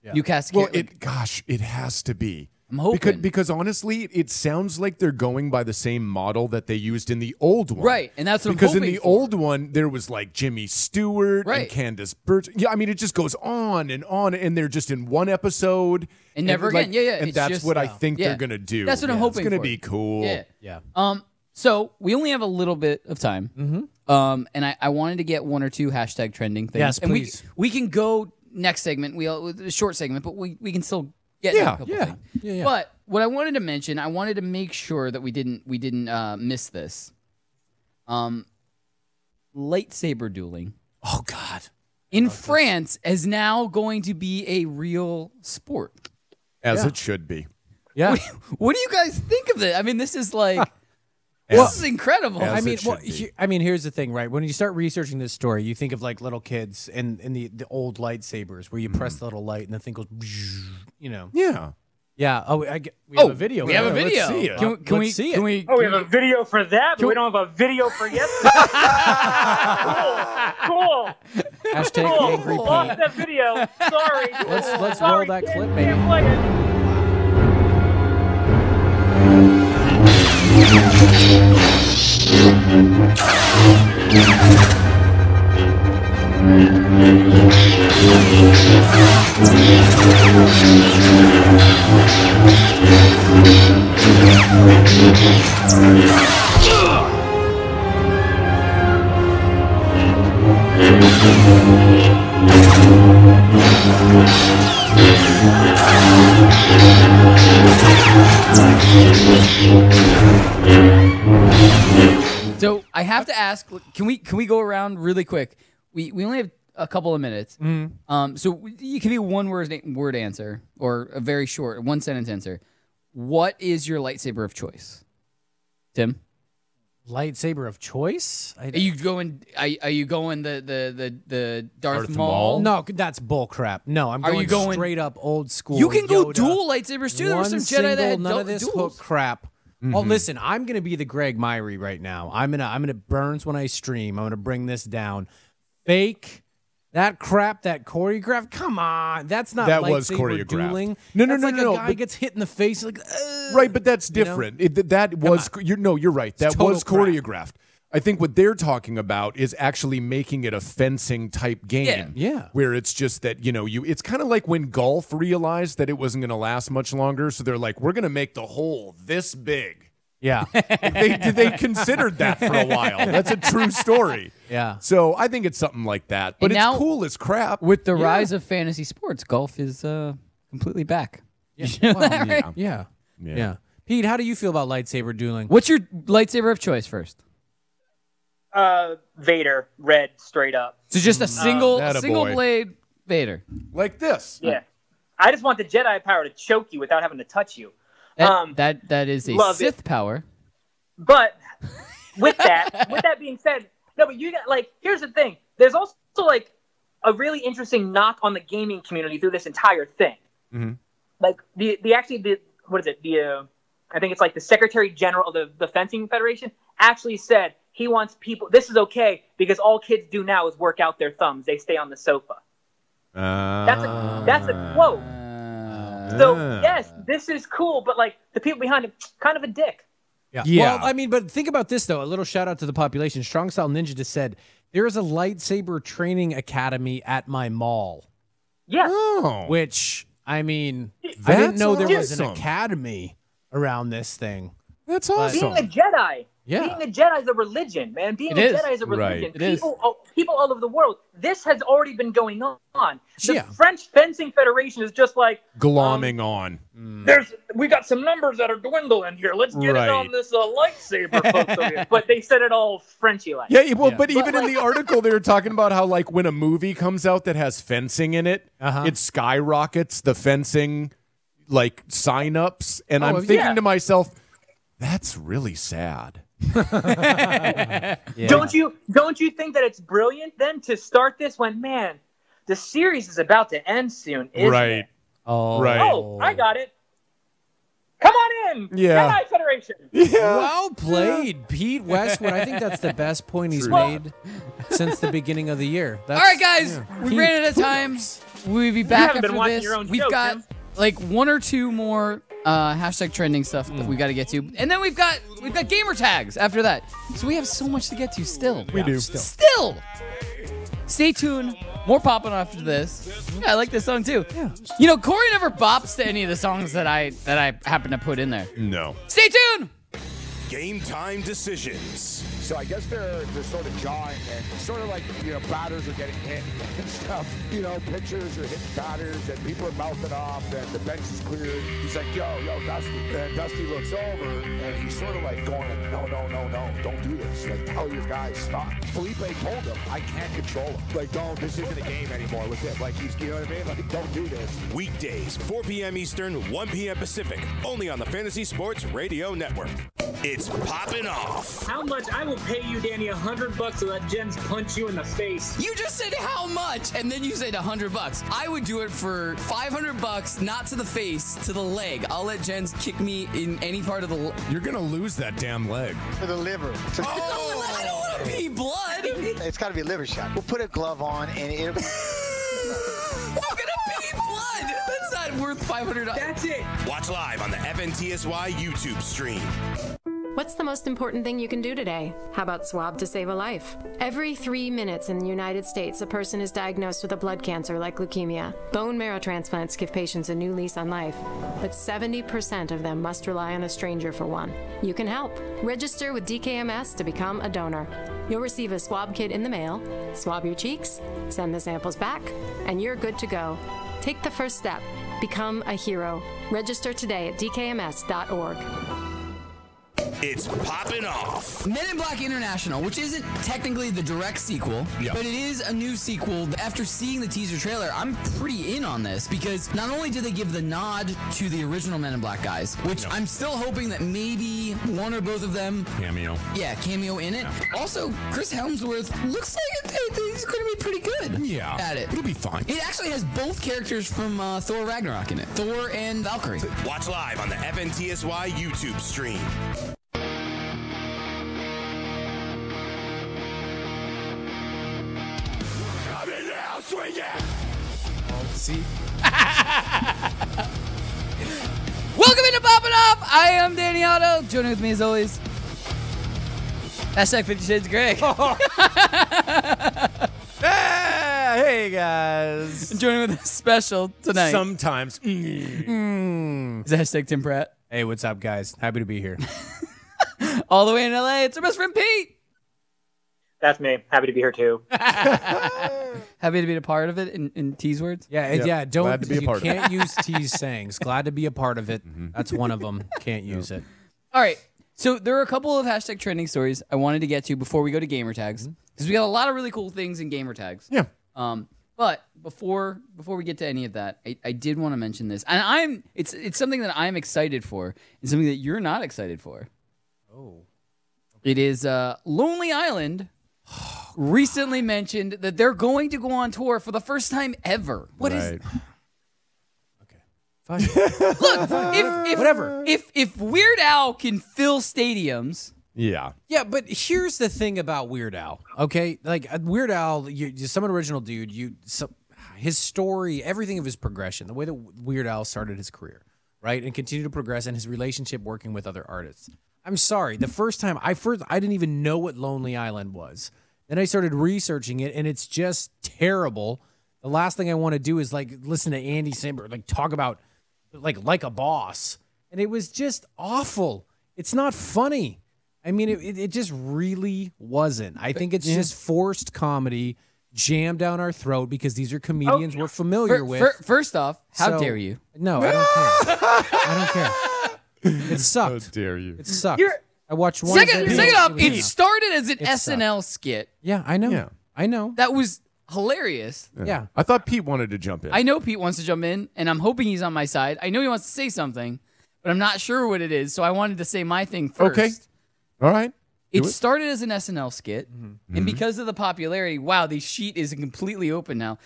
Yeah. New cast. Well, it has to be. I'm hoping. Because honestly, it sounds like they're going by the same model that they used in the old one. Right, and that's what I'm because in hoping the for. old one, there was like Jimmy Stewart Right. and Candace Burch. Yeah, I mean, it just goes on, and they're just in one episode. And never like, again. Yeah, yeah. And it's that's just, what I think yeah. they're going to do. That's what I'm hoping It's going to for. be cool. Yeah. Yeah. So we only have a little bit of time. Mm-hmm. And I wanted to get one or two hashtag trending things. Yes, and please. we can go next segment. A short segment, but we can still get to a couple things. Yeah. But what I wanted to mention, I wanted to make sure that we didn't miss this. Lightsaber dueling. Oh God. In France is now going to be a real sport. As Yeah. it should be. Yeah. What do you guys think of it? I mean, this is like As- this is incredible. as I mean, it should be. here's the thing, right? When you start researching this story, you think of like little kids and the old lightsabers where you press the little light and the thing goes, you know. Yeah. Yeah. Oh, we have a video. We have a Let's video. see it. Can Let's see it. Oh, we have a video for that, but we don't have a video for yesterday. Cool. Hashtag Cool. Angry Lost Pete. that video. Sorry. Let's Sorry, roll that kids, clip, can't baby. play it. So I have to ask, can we go around really quick? We only have a couple of minutes. So you can be one word answer or a very short one sentence answer. What is your lightsaber of choice, Tim? Lightsaber of choice? Are you going? Are you going the Darth Darth Maul? Maul? No, that's bull crap. No, I'm Are going you going- straight up old school. You can go Yoda. dual lightsabers too. There were One some Jedi single, that had none of this duels. hook crap. Oh, listen, I'm gonna be the Greg Myrie right now. I'm gonna Burns when I stream. I'm gonna bring this down. Fake that crap, that choreographed. Come on, that's not That was lightsaber choreographed. dueling. No, That's like no. a guy but- gets hit in the face like. Right, but that's you know? different. That was you're right. That total was crap. choreographed. I think what they're talking about is actually making it a fencing type game. Yeah. Where it's just that, it's kind of like when golf realized that it wasn't going to last much longer. So they're like, we're going to make the hole this big. Yeah. They considered that for a while. That's a true story. Yeah. So I think it's something like that. But And it's now- cool as crap. With the rise of fantasy sports, golf is completely back. Yeah. You know that, right? Yeah. Pete, how do you feel about lightsaber dueling? What's your lightsaber of choice first? Vader, red, straight up. So just a single Attaboy. blade Vader. Like this. Yeah. I just want the Jedi power to choke you without having to touch you. That is a love Sith it. power. But with that being said, no, but you got here's the thing. There's also a really interesting knock on the gaming community through this entire thing. Mm-hmm. Like what is it? I think it's like the Secretary General of the Fencing Federation actually said he wants people. This is okay because all kids do now is work out their thumbs. They stay on the sofa. That's a quote. So yes, this is cool, but the people behind it, kind of a dick. Yeah. Well, I mean, but think about this, though. A little shout out to the population. Strong Style Ninja just said, there is a lightsaber training academy at my mall. Yeah. Oh. Which, I mean, I didn't know there was an awesome. academy around this thing. That's awesome. Being a Jedi. Yeah. Being a Jedi is a religion, man. Being It a is. Jedi is a religion. Right. It is. People all over the world. This has already been going on. The Yeah. French Fencing Federation is just like Glomming on. we got some numbers that are dwindling here. Let's get Right. it on this lightsaber, folks. But they said it all Frenchy like. Yeah, well, but even in the article, they were talking about how, when a movie comes out that has fencing in it, it skyrockets the fencing, sign-ups. And I'm thinking to myself, that's really sad. Don't you think that it's brilliant then to start this when the series is about to end soon, isn't it? Oh. Right. Oh, I got it. Come on in. Yeah. Jedi Federation. Well played, Pete Westwood. I think that's the best point he's made since the beginning of the year. All right, guys, we ran out of time. We'll be back haven't been after watching this. your own We've show, got Tim. one or two more hashtag trending stuff that we got to get to, and then we've got gamer tags after that. So we have so much to get to still. We do. Still. Stay tuned. More Poppin' Off after this. Yeah, I like this song too. Yeah. Cori never bops to any of the songs that I happen to put in there. No. Stay tuned. Game time decisions. So I guess they're sort of jawing and sort of batters are getting hit and stuff. Pitchers are hitting batters and people are mouthing off and the bench is cleared. He's like, yo, Dusty. And Dusty looks over and he's sort of going, no, don't do this. Tell your guys, stop. Felipe told him, I can't control him. Don't, this isn't a game anymore with him. He's, you know what I mean? Don't do this. Weekdays, 4 p.m. Eastern, 1 p.m. Pacific, only on the Fantasy Sports Radio Network. It's Poppin' Off. How much I will will pay you, Danny, $100 to let Jens punch you in the face. You just said how much, and then you said $100. I would do it for $500, not to the face, to the leg. I'll let Jens kick me in any part of the. You're gonna lose that damn leg. For the liver. Oh, I don't want to pee blood. It's got to be a liver shot. We'll put a glove on, and it'll. We're gonna pee blood. That's not worth $500. That's it. Watch live on the FNTSY YouTube stream. What's the most important thing you can do today? How about swab to save a life? Every 3 minutes in the United States, a person is diagnosed with a blood cancer like leukemia. Bone marrow transplants give patients a new lease on life, but 70% of them must rely on a stranger for one. You can help. Register with DKMS to become a donor. You'll receive a swab kit in the mail, swab your cheeks, send the samples back, and you're good to go. Take the first step. Become a hero. Register today at dkms.org. It's Poppin' Off. Men in Black International, which isn't technically the direct sequel, but it is a new sequel. After seeing the teaser trailer, I'm pretty in on this because not only do they give the nod to the original Men in Black guys, which I'm still hoping that maybe one or both of them cameo in it. Also, Chris Hemsworth looks like he's going to be pretty good at it. It'll be fine. It actually has both characters from Thor Ragnarok in it, Thor and Valkyrie. Watch live on the FNTSY YouTube stream. See? Welcome into Poppin' Off. I am Danny Otto. Joining with me as always, #50 Shades Greg. Hey guys. Joining with a special tonight. Sometimes. Is that #Tim Pratt? Hey, what's up, guys? Happy to be here. All the way in LA, it's our best friend Pete. That's me. Happy to be here too. Happy to be a part of it in T's words. Yeah. Don't. Glad to be a part of can't use T's sayings. Glad to be a part of it. That's one of them. Can't use it. All right. So there are a couple of #trending stories I wanted to get to before we go to gamer tags, because we got a lot of really cool things in gamer tags. Yeah. But before we get to any of that, I did want to mention this, and it's something that I'm excited for, and something that you're not excited for. Oh. It is Lonely Island. Recently mentioned that they're going to go on tour for the first time ever. What is? Okay. Fine. Look, if whatever. If Weird Al can fill stadiums. Yeah. Yeah, but here's the thing about Weird Al. Okay, like Weird Al, you're some original dude. His story, everything of his progression, the way that Weird Al started his career, right, and continued to progress, and his relationship working with other artists. I'm sorry. The first time I didn't even know what Lonely Island was. Then I started researching it, and it's just terrible. The last thing I want to do is like listen to Andy Samberg like talk about like a boss, and it was just awful. It's not funny. I mean, it just really wasn't. I think it's just forced comedy jammed down our throat because these are comedians we're familiar with. First off, how dare you? No, I don't care. I don't care. It sucked. How dare you? It sucked. I watched one. Second off, it started as an SNL skit. Yeah, I know. Yeah. I know. That was hilarious. Yeah. I thought Pete wanted to jump in. I know Pete wants to jump in, and I'm hoping he's on my side. I know he wants to say something, but I'm not sure what it is, so I wanted to say my thing first. Okay. All right. It started as an SNL skit, and because of the popularity, wow, the sheet is completely open now.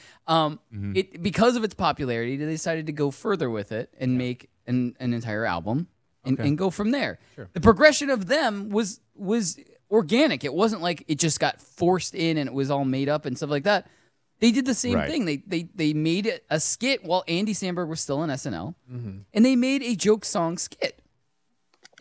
Because of its popularity, they decided to go further with it and make an entire album and go from there. Sure. The progression of them was organic. It wasn't like it just got forced in and it was all made up and stuff like that. They did the same thing. They made a skit while Andy Samberg was still in SNL, and they made a joke song skit.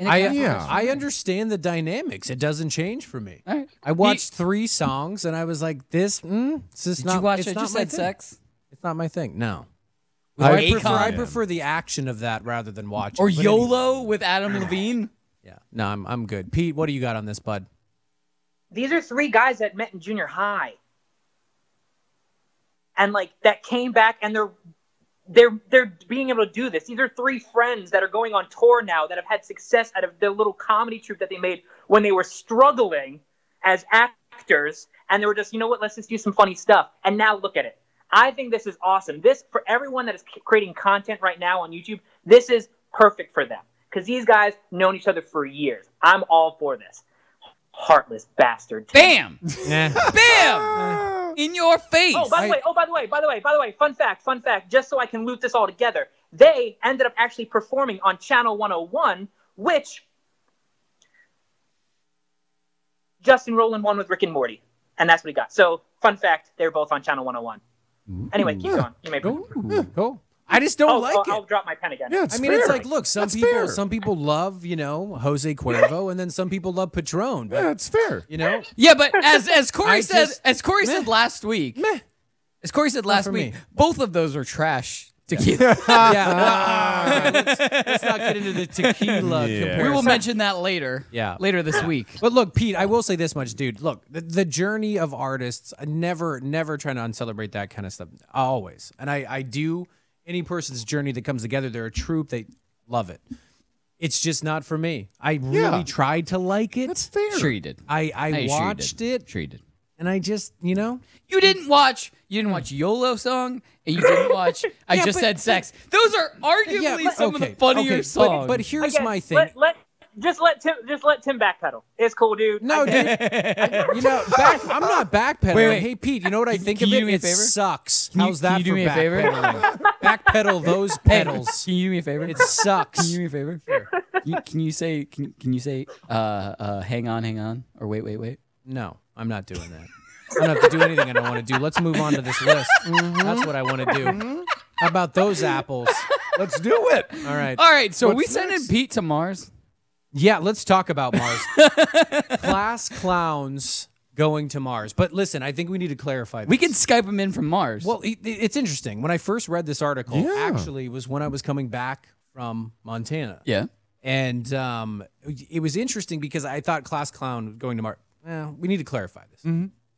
I understand the dynamics. It doesn't change for me. All right. I watched 3 songs and I was like, "This, it's just Did not." you watch it's I not Just my Had thing. Sex? It's not my thing. No. With I Akon? prefer the action of that rather than watching. Or But YOLO with Adam Levine? Yeah. No, I'm good. Pete, what do you got on this, bud? These are 3 guys that met in junior high, and like that came back, and they're being able to do this. These are 3 friends that are going on tour now that have had success out of the little comedy troupe that they made when they were struggling as actors, and they were just, you know what, let's just do some funny stuff. And now look at it. I think this is awesome. This, for everyone that is creating content right now on YouTube, this is perfect for them because these guys known each other for years. I'm all for this. heartless bastard. Bam! Bam! In your face. Oh, by the way, fun fact, just so I can loop this all together. They ended up actually performing on Channel 101, which Justin Roiland won with Rick and Morty. And that's what he got. So, fun fact, they were both on Channel 101. Anyway, keep going. You may Cool. I just don't like it. I'll drop my pen again. Yeah, I mean, it's like, look, some people love, Jose Cuervo, and then some people love Patron. Yeah, it's fair. Yeah, but as Cori said last week, both of those are trash tequila. Let's not get into the tequila comparison. We will mention that later. Yeah. Later this week. But look, Pete, I will say this much, dude. Look, the journey of artists, I never trying to uncelebrate that kind of stuff. Always. And I do. Any person's journey that comes together, they're a troupe. They love it. It's just not for me. I really tried to like it. That's fair. Sure you did. I watched it. Sure you did. And I just, You didn't watch YOLO Song, and you didn't watch I Just Said Sex. Those are arguably some of the funnier songs. But here's my thing. Just let Tim backpedal. It's cool, dude. No, dude. I'm not backpedaling. Wait. Hey, Pete, you know what I think can of you it? do me a It favor? sucks. Can you- How's that can you do for me a favor? backpedaling? Backpedal those pedals. Can you do me a favor? It sucks. Can you do me a favor? Sure. Can you say hang on, or wait? No, I'm not doing that. I don't have to do anything I don't want to do. Let's move on to this list. That's what I want to do. How about those apples? Let's do it. All right. All right, so What's we sending next? Pete to Mars. Yeah, let's talk about Mars. Class clowns going to Mars. But listen, I think we need to clarify this. We can Skype him in from Mars. Well, it's interesting. When I first read this article, actually was when I was coming back from Montana. Yeah. And it was interesting because I thought class clown going to Mars. We need to clarify this.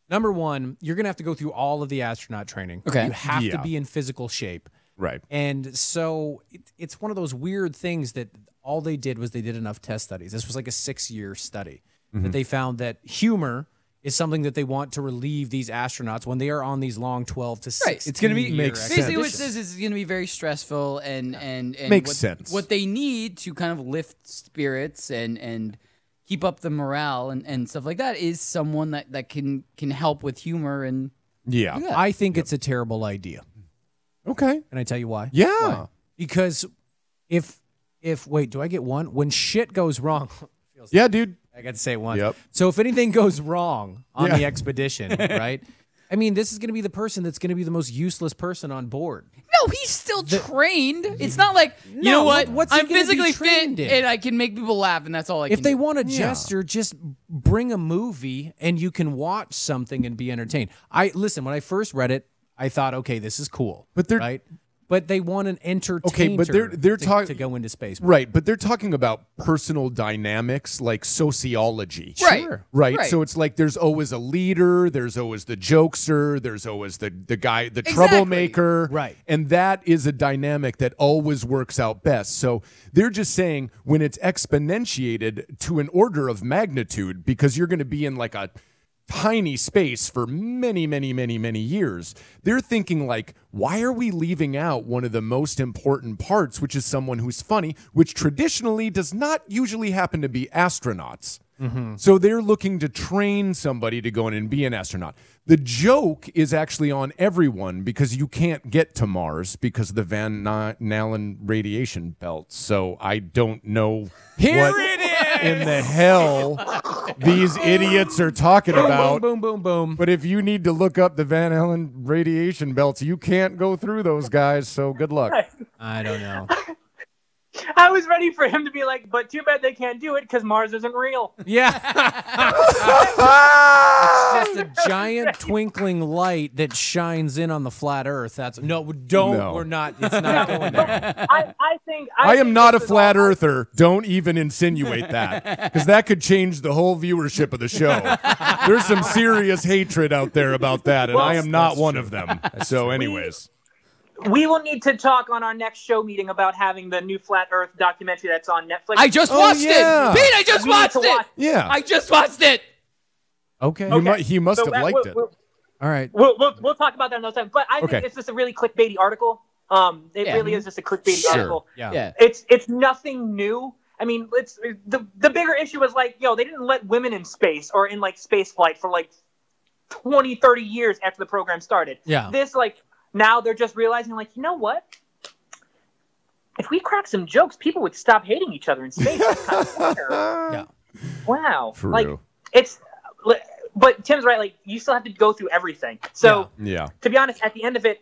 Number one, you're going to have to go through all of the astronaut training. Okay. You have to be in physical shape. Right. And so it's one of those weird things that all they did was they did enough test studies. This was like a 6-year study that they found that humor is something that they want to relieve these astronauts when they are on these long 12 to 16 Right. It's going to be basically what it expeditions. says is it's going to be very stressful and Makes sense. What they need to kind of lift spirits and keep up the morale and stuff like that is someone that can help with humor and do that. I think it's a terrible idea. Okay. Can I tell you why? Yeah. Why? Because if wait, do I get one? When shit goes wrong. Yeah, dude. I got to say it once. Yep. So if anything goes wrong on the expedition, right? I mean, this is going to be the person that's going to be the most useless person on board. No, he's still trained. It's not like, you know what? What's he I'm gonna be physically fit trained in? and I can make people laugh, and that's all I can If they do. want a gesture, just bring a movie and you can watch something and be entertained. Listen, when I first read it, I thought, okay, this is cool. But they're right. But they want an entertainer Okay, but they're talking to go into space. Right, but they're talking about personal dynamics like sociology. Right. Right. So it's like there's always a leader, there's always the jokester, there's always the guy, the Exactly. troublemaker. Right. And that is a dynamic that always works out best. So they're just saying when it's exponentiated to an order of magnitude, because you're going to be in like a tiny space for many, many, many, many years. They're thinking like, why are we leaving out one of the most important parts, which is someone who's funny, which traditionally does not usually happen to be astronauts. So they're looking to train somebody to go in and be an astronaut. The joke is actually on everyone because you can't get to Mars because of the Van Allen radiation belt. So I don't know what in the hell these idiots are talking about. Boom, boom, boom, boom. But if you need to look up the Van Allen radiation belts, you can't go through those guys. So good luck. I don't know. I was ready for him to be like, but too bad they can't do it because Mars isn't real. Yeah. It's just a giant twinkling light that shines in on the flat Earth. No. We're not. It's not going there. I am not a flat earther. Don't even insinuate that, because that could change the whole viewership of the show. There's some serious hatred out there about that, and I am not one of them. So anyways. We will need to talk on our next show meeting about having the new Flat Earth documentary that's on Netflix. I just watched it. Pete, I just We need watched to it. watch- Yeah. I just watched it. Okay. He must So, have liked it. We'll All right. talk about that another time. But I think Okay. it's just a really clickbaity article. It Yeah. really is just a clickbaity Sure. article. Yeah. Yeah. It's nothing new. I mean, it's the bigger issue was like, they didn't let women in space or in like space flight for like 20, 30 years after the program started. Yeah. This now they're just realizing like, you know what? If we crack some jokes, people would stop hating each other in space. That's kind of weird. Yeah. Wow. True. Like but Tim's right. Like you still have to go through everything. So to be honest, at the end of it,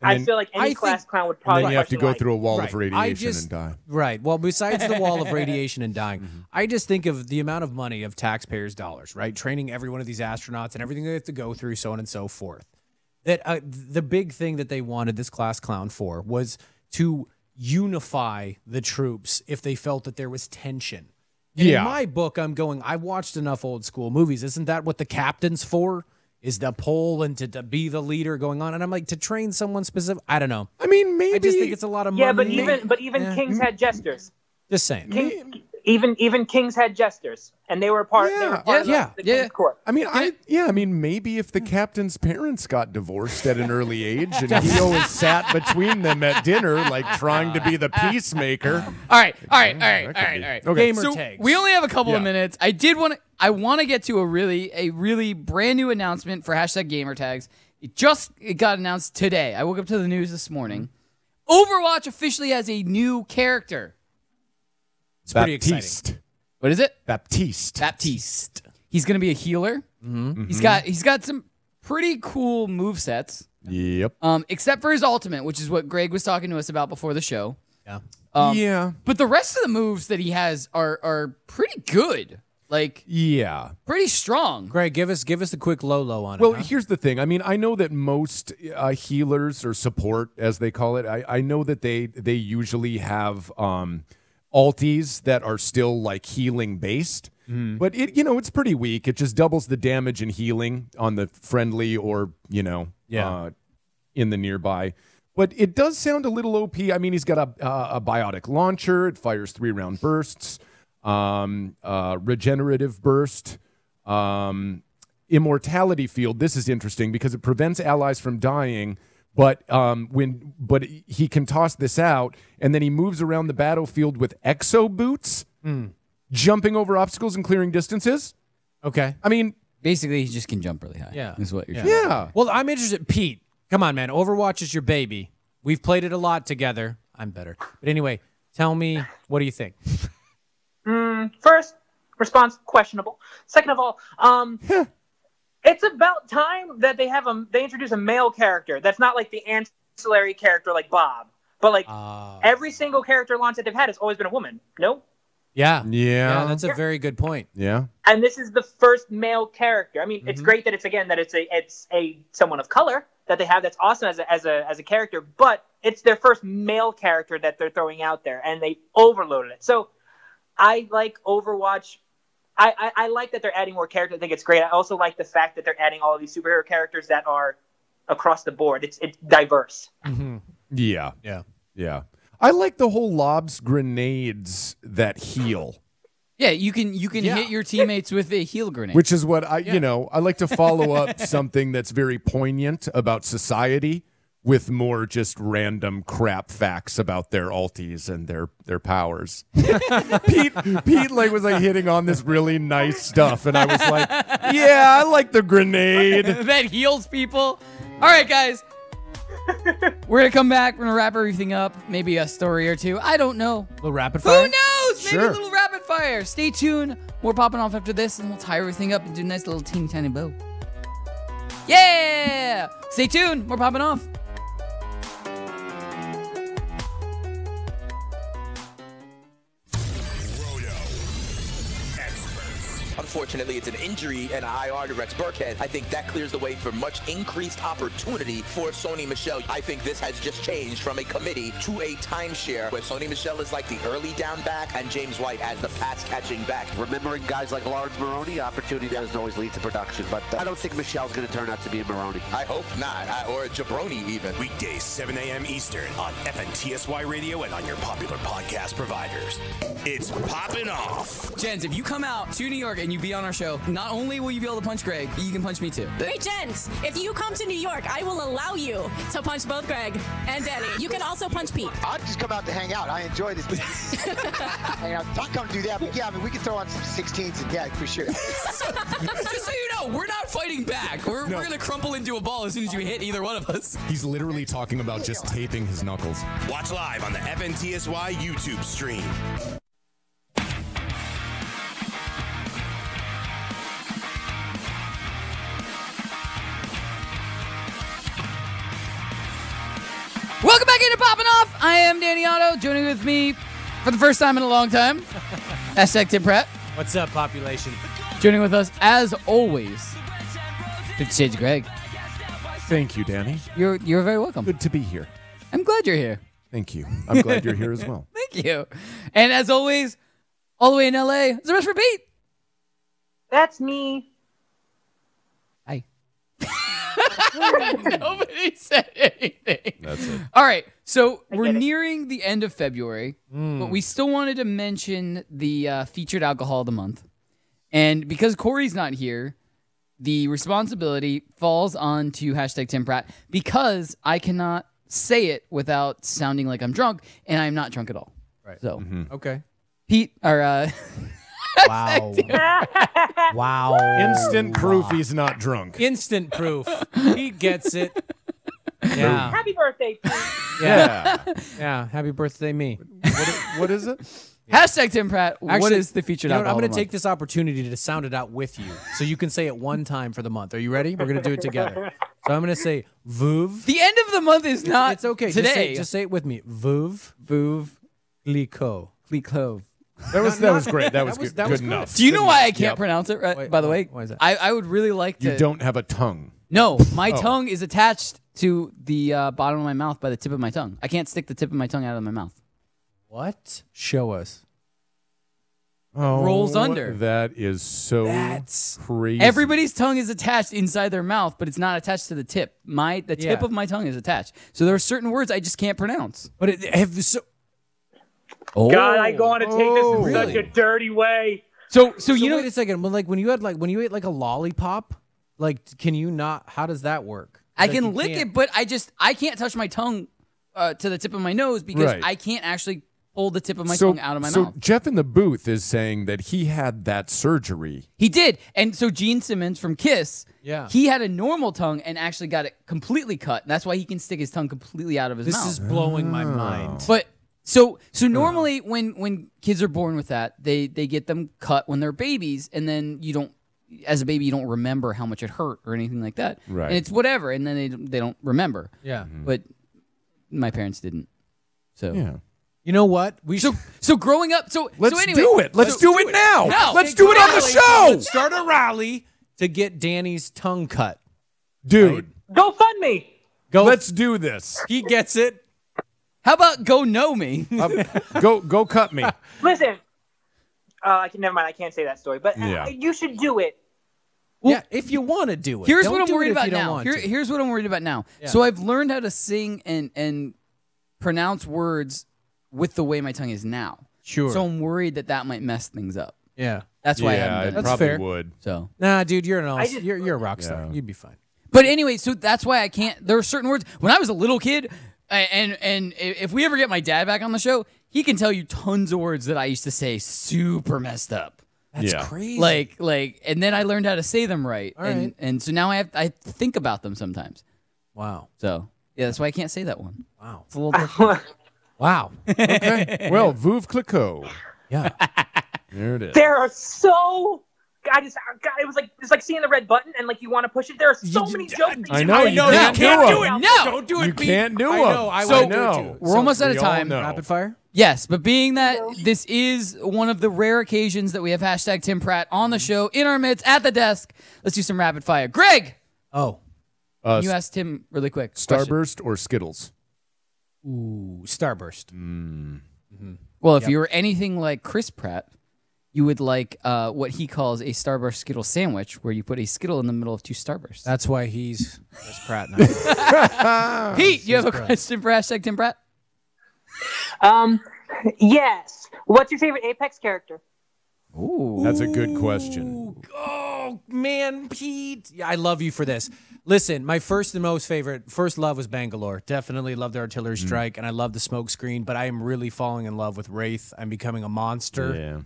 I feel like any class clown would probably. And then you have to go through a wall Right. of radiation and die. Right. Well, besides the wall of radiation and dying, I just think of the amount of money of taxpayers' dollars, right? Training every one of these astronauts and everything they have to go through, so on and so forth. That the big thing that they wanted this class clown for was to unify the troops if they felt that there was tension. And in my book, I watched enough old school movies. Isn't that what the captain's for? Is the pole and to be the leader going on? And I'm like, to train someone specific? I don't know. I mean, maybe. I just think it's a lot of money. Yeah, but even kings had jesters. Just saying. Even kings had jesters, and they were part. They were part of the king's court. I mean, maybe if the captain's parents got divorced at an early age, and he always sat between them at dinner, like trying to be the peacemaker. All right. Okay. Gamer So tags. we only have a couple of minutes. I want to get to a really brand new announcement for #GamerTags. It got announced today. I woke up to the news this morning. Overwatch officially has a new character. It's pretty exciting. What is it? Baptiste. He's going to be a healer. He's got some pretty cool movesets. Yep. Except for his ultimate, which is what Greg was talking to us about before the show. Yeah. But the rest of the moves that he has are pretty good. Like, pretty strong. Greg, give us a quick low on it. Well, here's the thing. I mean, I know that most healers or support, as they call it, I know that they usually have ulties that are still like healing based, but it's pretty weak. It just doubles the damage and healing on the friendly or in the nearby. But it does sound a little OP. I mean, he's got a biotic launcher. It fires 3-round bursts. Regenerative burst, immortality field. This is interesting because it prevents allies from dying, but he can toss this out, and then he moves around the battlefield with exo boots, jumping over obstacles and clearing distances. Okay. I mean, basically, he just can jump really high. Yeah. Is what you're saying. Yeah. Well, I'm interested. Pete, come on, man. Overwatch is your baby. We've played it a lot together. I'm better. But anyway, tell me, what do you think? First response, questionable. Second of all, it's about time that they introduce a male character that's not like the ancillary character like Bob, but like every single character launch that they've had has always been a woman. No? Yeah, that's a very good point. Yeah. And this is the first male character. I mean, it's great that it's a someone of color that they have. That's awesome as a character, but it's their first male character that they're throwing out there, and they overloaded it. So I like Overwatch. I like that they're adding more characters. I think it's great. I also like the fact that they're adding all of these superhero characters that are across the board. It's diverse. Mm-hmm. Yeah. I like the whole lobs grenades that heal. Yeah, you can hit your teammates with a heal grenade. Which is what I like to follow up something that's very poignant about society with more just random crap facts about their ulties and their powers. Pete was hitting on this really nice stuff, and I was like, yeah, I like the grenade. That heals people. All right, guys. We're going to come back. We're going to wrap everything up. Maybe a story or two. I don't know. A little rapid fire? Who knows? Maybe a little rapid fire. Stay tuned. More popping off after this, and we'll tie everything up and do a nice little teeny tiny bow. Yeah! Stay tuned. More popping off. Unfortunately, it's an injury and an IR to Rex Burkhead. I think that clears the way for much increased opportunity for Sony Michel. I think this has just changed from a committee to a timeshare where Sony Michel is like the early down back and James White as the pass-catching back. Remembering guys like Lawrence Maroney, opportunity doesn't always lead to production, but I don't think Michel's going to turn out to be a Maroney. I hope not, or a Jabroni even. Weekdays, 7 a.m. Eastern on FNTSY Radio and on your popular podcast providers. It's Poppin' Off. Jens, if you come out to New York and you be on our show, not only will you be able to punch Greg, you can punch me too. Wait, gents, if you come to New York, I will allow you to punch both Greg and Danny. You can also punch Pete. I'll just come out to hang out. I enjoy this. I'll come do that, but yeah, I mean, we can throw on some 16s and yeah, for sure. Just so you know, we're not fighting back. We're going to crumple into a ball as soon as you hit either one of us. He's literally talking about just taping his knuckles. Watch live on the FNTSY YouTube stream. Welcome back into Poppin Off. I am Danny Otto. Joining with me for the first time in a long time, hashtag Tim Pratt. What's up, population? Joining with us, as always, 50 Shades of Greg. Thank you, Danny. You're very welcome. Good to be here. I'm glad you're here. Thank you. I'm glad you're here as well. Thank you. And as always, all the way in LA, it's the rest for Pete. That's me. Hi. Nobody said anything. That's it. All right. So we're nearing the end of February, but we still wanted to mention the featured alcohol of the month. And because Cori's not here, the responsibility falls on to hashtag Tim Pratt because I cannot say it without sounding like I'm drunk, and I'm not drunk at all. Right. So, Okay. Pete, or Wow. Wow. Instant proof he's not drunk. Instant proof. He gets it. Yeah. Happy birthday, Pete. Yeah. Yeah. Happy birthday, me. What is it? hashtag Tim Pratt. What Actually, is the featured you know what, alcohol? I'm going to take this opportunity to sound it out with you so you can say it one time for the month. Are you ready? We're going to do it together. So I'm going to say VOOV. The end of the month is not It's okay. today. Just say it with me. VOOV. VOOV. Glico. Glico. That was great. That was good enough. Do you know why I can't Yep. pronounce it? Right. Wait, by the way, why is that? I would really like to. You don't have a tongue. No, my Oh. tongue is attached to the bottom of my mouth by the tip of my tongue. I can't stick the tip of my tongue out of my mouth. What? Show us. Oh, Rolls under. That is so That's crazy. Everybody's tongue is attached inside their mouth, but it's not attached to the tip. The tip of my tongue is attached. So there are certain words I just can't pronounce. But it have so. Oh. God, I go on to take this in such really? a dirty way. So you know, wait a second. But like when you ate like a lollipop, like can you not? How does that work? I Like, can you lick can't- it, but I can't touch my tongue to the tip of my nose because Right. I can't actually pull the tip of my tongue out of my so mouth. Jeff in the booth is saying that he had that surgery. He did. And so Gene Simmons from Kiss, Yeah. he had a normal tongue and actually got it completely cut. That's why he can stick his tongue completely out of his This mouth. is blowing my mind. But so normally when kids are born with that, they get them cut when they're babies, and then you don't, as a baby, you don't remember how much it hurt or anything like that. Right. And it's whatever, and then they don't remember. Yeah. But my parents didn't. So Yeah. You know what? so growing up. Let's anyway, do it. Let's do it now. No. Let's do it on the show. Let's start a rally to get Danny's tongue cut. Dude, Go fund me. let's do this. He gets it. How about go know me? Go cut me. Listen, never mind. I can't say that story, but Yeah. you should do it. Yeah, if you want to do it. Here's Don't what I'm do it worried if about you don't now. want to. Here's what I'm worried about now. Yeah. So I've learned how to sing and pronounce words with the way my tongue is now. Sure. So I'm worried that might mess things up. Yeah. That's why I Yeah, haven't it done it. That's probably fair. would. So, Nah, dude, you're just- you're a rock star. Yeah. You'd be fine. but anyway, so that's why I can't. There are certain words. When I was a little kid, and if we ever get my dad back on the show, he can tell you tons of words that I used to say super messed up. That's Yeah. crazy. Like, and then I learned how to say them right. All right. And so now I think about them sometimes. Wow. So yeah, that's why I can't say that one. Wow. It's a little different. Wow. Okay. Well, Vouv Clicquot. Yeah. There it is. There are so. God, it was like it's like seeing the red button and like you want to push it. There are so many jokes. That I you know, can you make. can't do it. No, Don't do it. You Pete. can't do I it. know. I So won't do it too. we're almost out of we all time. know. Rapid fire. Yes, but being that this is one of the rare occasions that we have hashtag Tim Pratt on the show, in our midst, at the desk, let's do some rapid fire. Greg, Oh. you asked Tim really quick. Question. Starburst or Skittles? Ooh. Starburst. Well, if you were anything like Chris Pratt, you would like what he calls a Starburst Skittle sandwich, where you put a Skittle in the middle of two Starbursts. That's why he's Chris Pratt now. Pete, you have a question for hashtag Tim Pratt? Yes. What's your favorite Apex character? Ooh. That's a good question. Oh, man, Pete. Yeah, I love you for this. Listen, my first love was Bangalore. Definitely loved the artillery strike, and I love the smoke screen, but I am really falling in love with Wraith. I'm becoming a monster. Yeah.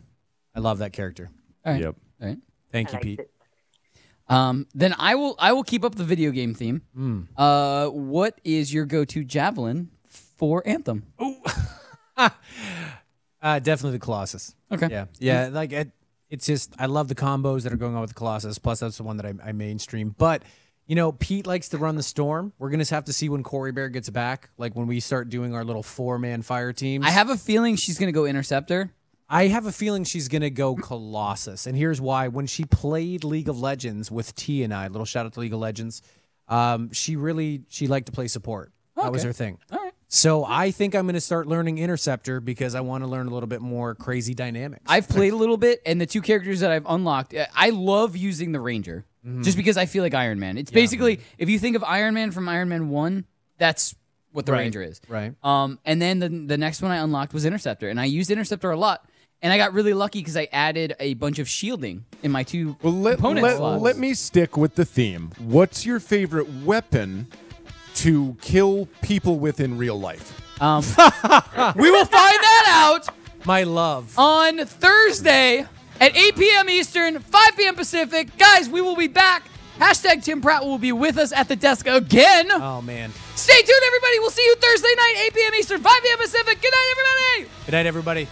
I love that character. All right. Yep. All right. Thank you, Pete. Then I will keep up the video game theme. What is your go-to javelin for Anthem? Definitely the Colossus. Okay. Yeah. Like it's just I love the combos that are going on with the Colossus. Plus, that's the one that I mainstream. But Pete likes to run the Storm. We're gonna have to see when Cori Bear gets back. Like when we start doing our little 4-man fire teams. I have a feeling she's gonna go Interceptor. I have a feeling she's going to go Colossus. And here's why. When she played League of Legends with T and I, little shout out to League of Legends, she liked to play support. That was her thing. All right. So I think I'm going to start learning Interceptor because I want to learn a little bit more crazy dynamics. I've played a little bit, and the two characters that I've unlocked, I love using the Ranger, just because I feel like Iron Man. It's basically, if you think of Iron Man from Iron Man 1, that's what the Ranger is. Right. And then the next one I unlocked was Interceptor, and I used Interceptor a lot. And I got really lucky because I added a bunch of shielding in my two opponent slots. Let me stick with the theme. What's your favorite weapon to kill people with in real life? We will find that out. My love. On Thursday at 8 p.m. Eastern, 5 p.m. Pacific. Guys, we will be back. Hashtag Tim Pratt will be with us at the desk again. Oh, man. Stay tuned, everybody. We'll see you Thursday night, 8 p.m. Eastern, 5 p.m. Pacific. Good night, everybody. Good night, everybody.